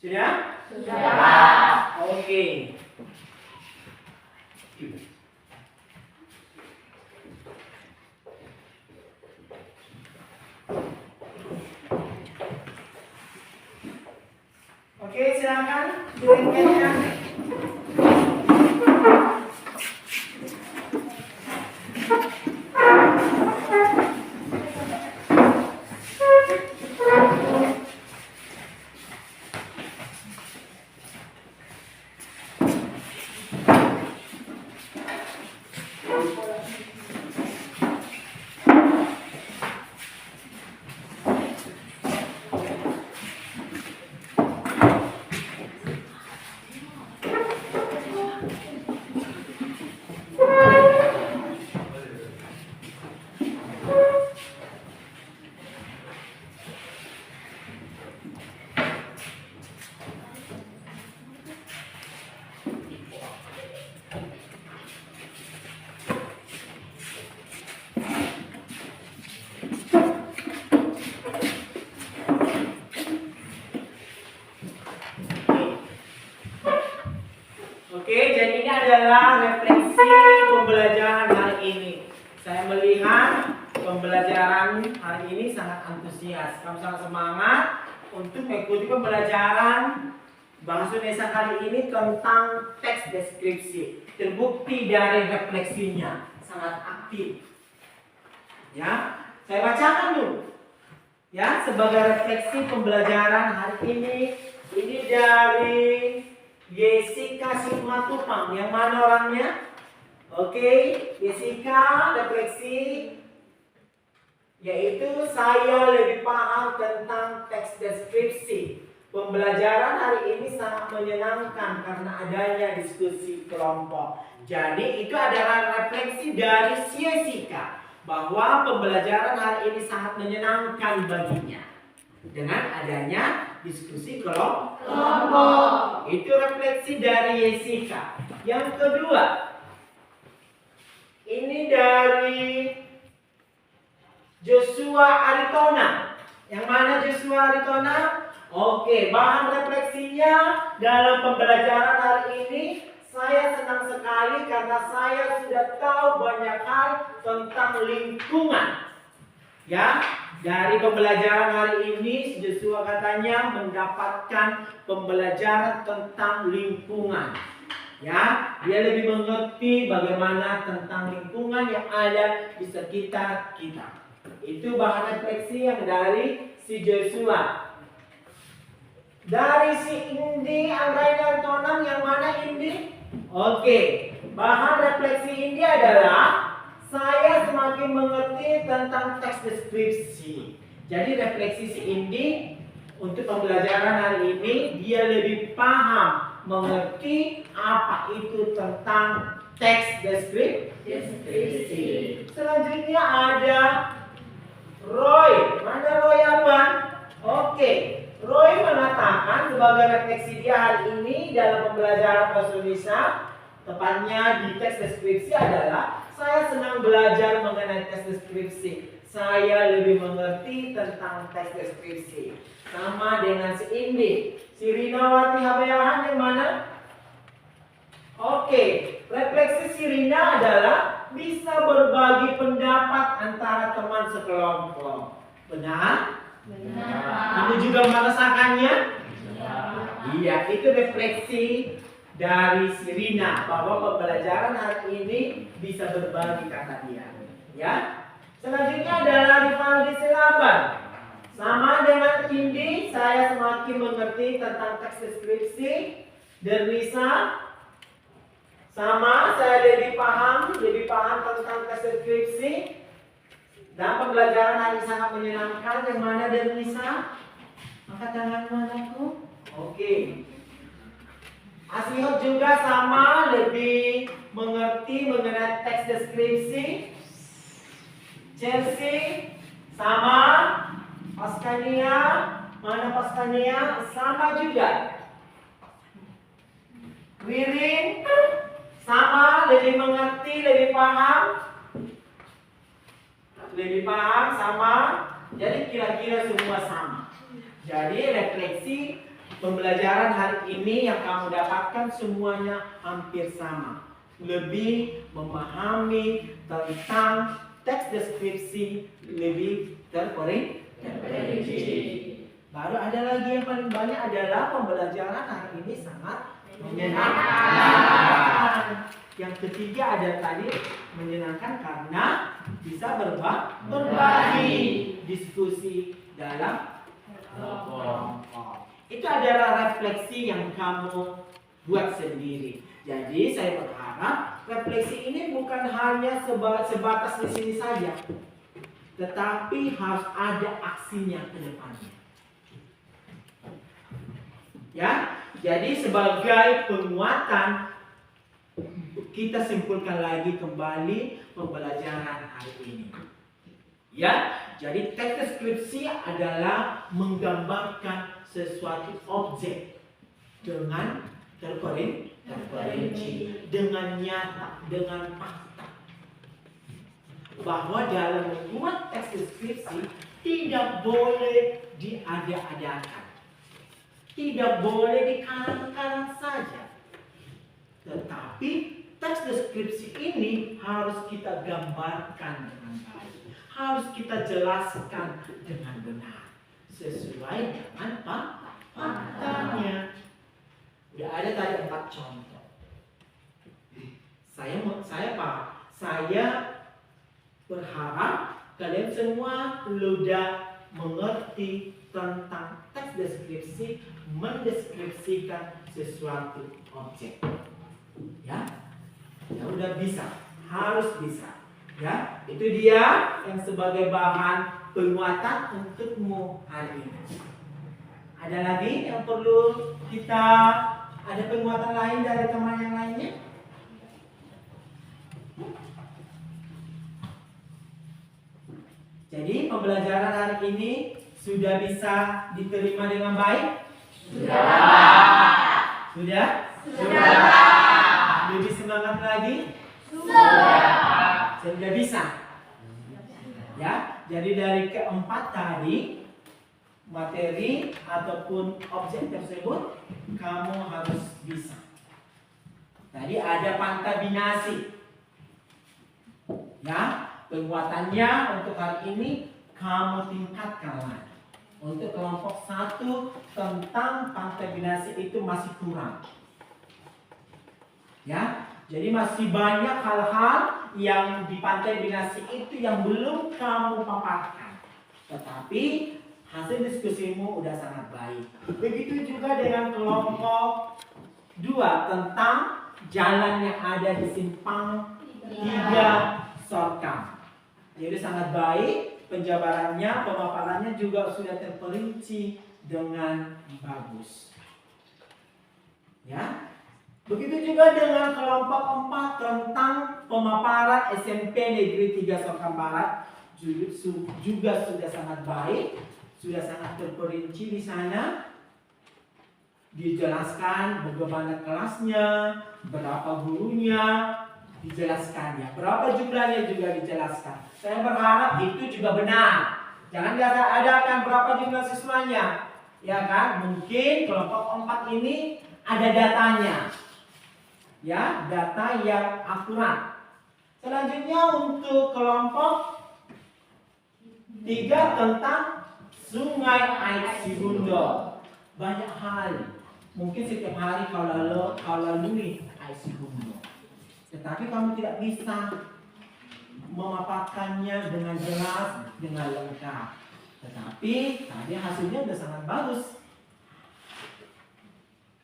Sudah? Sudah. Oke. Oke, silakan diringkatkan. Oke, jadi ini adalah refleksi pembelajaran hari ini. Saya melihat pembelajaran hari ini sangat antusias. Kamu sangat semangat untuk mengikuti pembelajaran bahasa Indonesia kali ini tentang teks deskripsi. Terbukti dari refleksinya sangat aktif. Ya, saya bacakan dulu. Ya, sebagai refleksi pembelajaran hari ini dari Jessica Simatupang. Yang mana orangnya? Oke, Jessica refleksi yaitu saya lebih paham tentang teks deskripsi. Pembelajaran hari ini sangat menyenangkan karena adanya diskusi kelompok. Jadi itu adalah refleksi dari Jessica bahwa pembelajaran hari ini sangat menyenangkan baginya dengan adanya diskusi kelompok. Itu refleksi dari Jessica. Yang kedua, ini dari Joshua Aritona. Yang mana Joshua Aritona? Oke, bahan refleksinya dalam pembelajaran hari ini saya senang sekali karena saya sudah tahu banyak hal tentang lingkungan. Ya, dari pembelajaran hari ini Joshua katanya mendapatkan pembelajaran tentang lingkungan. Ya, dia lebih mengerti bagaimana tentang lingkungan yang ada di sekitar kita. Itu bahan refleksi yang dari si Joshua. Dari si Indi Anggraini Tonang, yang mana Indi? Oke, bahan refleksi Indi adalah saya semakin mengerti tentang teks deskripsi. Jadi refleksi si Indi untuk pembelajaran hari ini dia lebih paham mengerti apa itu tentang teks deskripsi. Selanjutnya ada Roy. Mana Roy Abang? Oke, Roy mengatakan sebagai refleksi dia hari ini dalam pembelajaran bahasa Indonesia, tepatnya di teks deskripsi adalah saya senang belajar mengenai teks deskripsi. Saya lebih mengerti tentang teks deskripsi. Sama dengan si Indi. Si Rinawati Habayahan yang mana? Oke, refleksi si Rina adalah bisa berbagi pendapat antara teman sekelompok. Benar? Benar. Kamu juga merasakannya? Iya, itu refleksi dari si Rina bahwa pembelajaran hari ini bisa berbagi kata dia. Ya. Selanjutnya adalah Rivaldi Silaban. Sama dengan Indi, saya semakin mengerti tentang teks deskripsi. Derisa, sama saya lebih paham tentang teks deskripsi. Dan pembelajaran hari ini sangat menyenangkan. Yang mana Derisa? Angkat tangan manaku. Oke. Asihot juga sama lebih mengerti mengenai teks deskripsi. Chelsea sama. Paskania, mana Paskania? Sama juga. Wirin sama, lebih mengerti, lebih paham sama. Jadi kira-kira semua sama. Jadi refleksi pembelajaran hari ini yang kamu dapatkan semuanya hampir sama. Lebih memahami tentang teks deskripsi lebih terperinci. Baru ada lagi yang paling banyak adalah pembelajaran hari ini sangat menyenangkan. Yang ketiga ada tadi menyenangkan karena bisa berbagi, diskusi dalam kelompok. Itu adalah refleksi yang kamu buat sendiri. Jadi saya berharap refleksi ini bukan hanya sebatas di sini saja, tetapi harus ada aksinya ke depannya. Ya, jadi sebagai penguatan kita simpulkan lagi kembali pembelajaran hari ini. Ya, jadi teks deskripsi adalah menggambarkan sesuatu objek dengan terperinci, dengan nyata, dengan fakta. Bahwa dalam membuat teks deskripsi tidak boleh diada-adakan, tidak boleh dikalang-kalang saja. Tetapi teks deskripsi ini harus kita gambarkan dengan baik, harus kita jelaskan dengan benar, sesuai dengan faktanya. Udah ada tadi 4 contoh. Saya berharap kalian semua sudah mengerti tentang teks deskripsi, mendeskripsikan sesuatu objek. Ya, udah bisa, harus bisa. Ya, itu dia yang sebagai bahan penguatan untukmu hari ini. Ada lagi yang perlu kita, ada penguatan lain dari teman yang lainnya? Jadi pembelajaran hari ini sudah bisa diterima dengan baik? Sudah? Lebih semangat lagi? Sudah bisa. Ya, jadi dari keempat tadi materi ataupun objek tersebut kamu harus bisa. Tadi ada pantabinasi. Ya, penguatannya untuk hari ini kamu tingkatkan lagi. Untuk kelompok 1 tentang pantabinasi itu masih kurang. Ya, jadi masih banyak hal-hal yang di pantabinasi itu yang belum kamu paparkan. Tetapi hasil diskusimu udah sangat baik. Begitu juga dengan kelompok 2 tentang jalan yang ada di simpang 3 Sorkam. Jadi sangat baik, penjabarannya, pemaparannya juga sudah terperinci dengan bagus. Ya. Begitu juga dengan kelompok 4 tentang pemaparan SMP Negeri 3 Sorkam Barat juga sudah sangat baik, sudah sangat terperinci di sana. Dijelaskan bagaimana kelasnya, berapa gurunya, dijelaskannya, berapa jumlahnya juga dijelaskan. Saya berharap itu juga benar. Jangan diadakan berapa jumlah siswanya, ya kan? Mungkin kelompok 4 ini ada datanya. Ya, data yang akurat. Selanjutnya untuk kelompok 3 tentang Sungai Air Cibundo. Banyak hal. Mungkin setiap hari kau lalui Air Cibundo. Tetapi kamu tidak bisa memaparkannya dengan jelas, dengan lengkap. Tetapi tadi hasilnya sudah sangat bagus.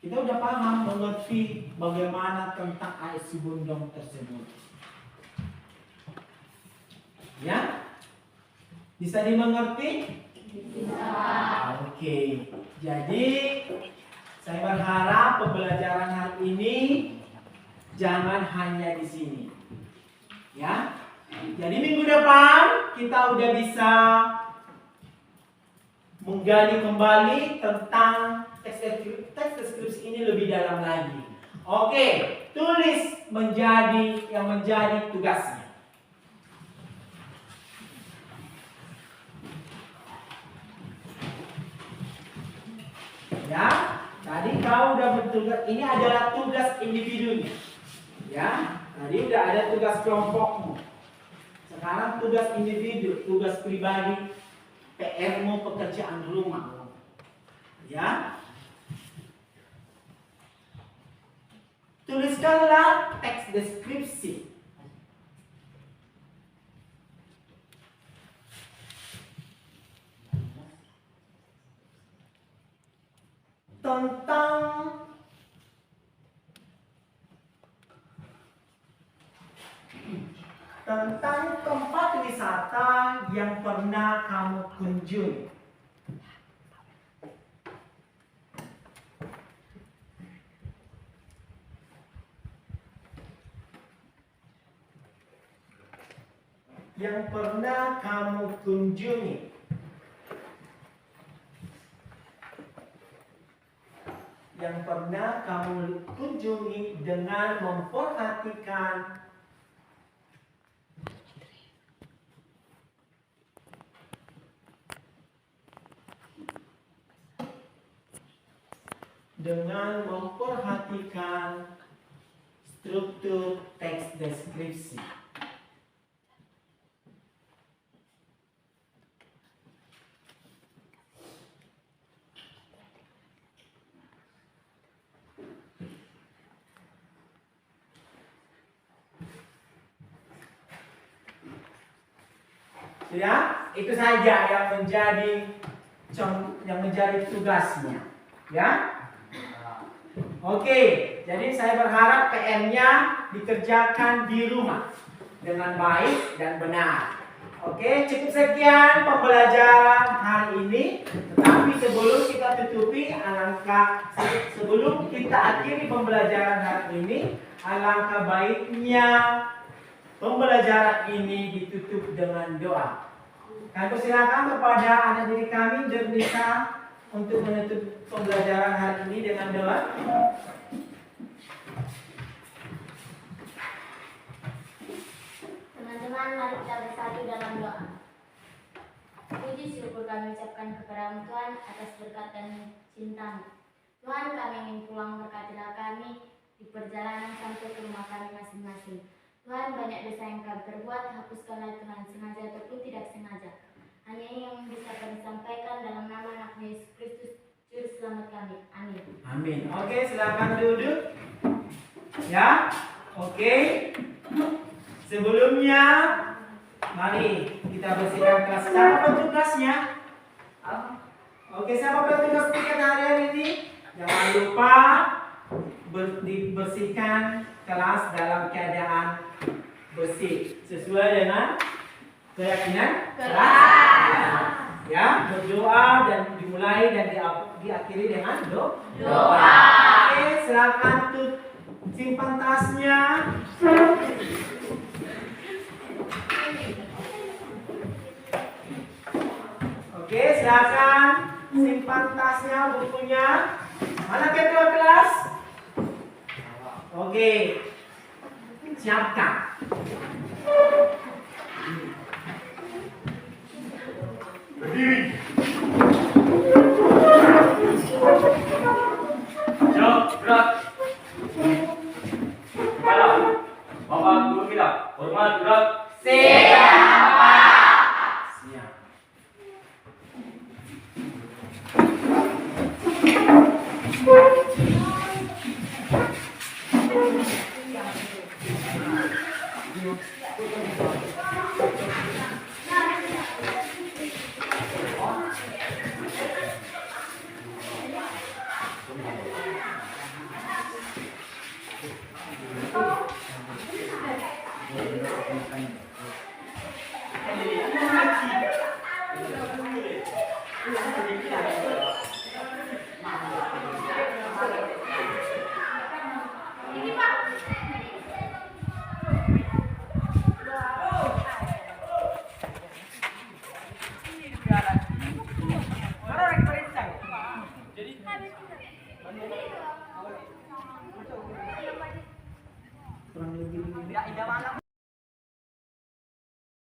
Kita udah paham, mengerti bagaimana tentang Air Cibundo tersebut. Ya? Bisa dimengerti? Bisa. Oke. Jadi saya berharap pembelajaran hari ini jangan hanya di sini. Ya. Jadi minggu depan kita udah bisa menggali kembali tentang teks deskripsi ini lebih dalam lagi. Oke, tulis yang menjadi tugasnya. Ya, Tadi kau udah bertugas, ini adalah tugas individunya. Ya, tadi udah ada tugas kelompokmu. Sekarang tugas individu, tugas pribadi, PR-mu, pekerjaan rumah. Ya. Tuliskanlah teks deskripsi. Tentang tempat wisata yang pernah kamu kunjungi. Yang pernah kamu kunjungi. Yang pernah kamu kunjungi dengan memperhatikan struktur teks deskripsi. Ya, itu saja yang menjadi tugasnya. Ya. Oke, jadi saya berharap PR-nya dikerjakan di rumah dengan baik dan benar. Oke, cukup sekian pembelajaran hari ini. Tetapi sebelum kita tutupi, sebelum kita akhiri pembelajaran hari ini, alangkah baiknya pembelajaran ini ditutup dengan doa. Kami persilakan kepada anak didik kami Jernisa untuk menutup pembelajaran hari ini dengan doa. Teman-teman, mari kita bersatu dalam doa. Puji syukur kami ucapkan kepada Tuhan atas berkat dan cinta-Mu. Tuhan, kami ingin pulang, berkatilah kami di perjalanan sampai ke rumah kami masing-masing. Tuhan, banyak dosa yang kami perbuat, hapuskanlah Tuhan, sengaja ataupun tidak sengaja. Hanya yang bisa kami sampaikan dalam nama anak Yesus Kristus, Juru Selamat kami. Amin. Amin. Oke, silakan duduk. Ya, oke. Sebelumnya, mari kita bersihkan kelas. Siapa petugasnya? Oke, siapa petugas tiket hari ini? Jangan lupa dibersihkan kelas dalam keadaan bersih sesuai dengan keyakinan kelas. Ya, berdoa dan dimulai dan diakhiri dengan doa. Oke, silakan simpan tasnya. Oke, silakan simpan tasnya, bukunya. Mana ketua kelas? Oke, siapkan. Berdiri. Siap, gerak. Kepala. Bapak guru kita, hormat gerak. Siap. Jadi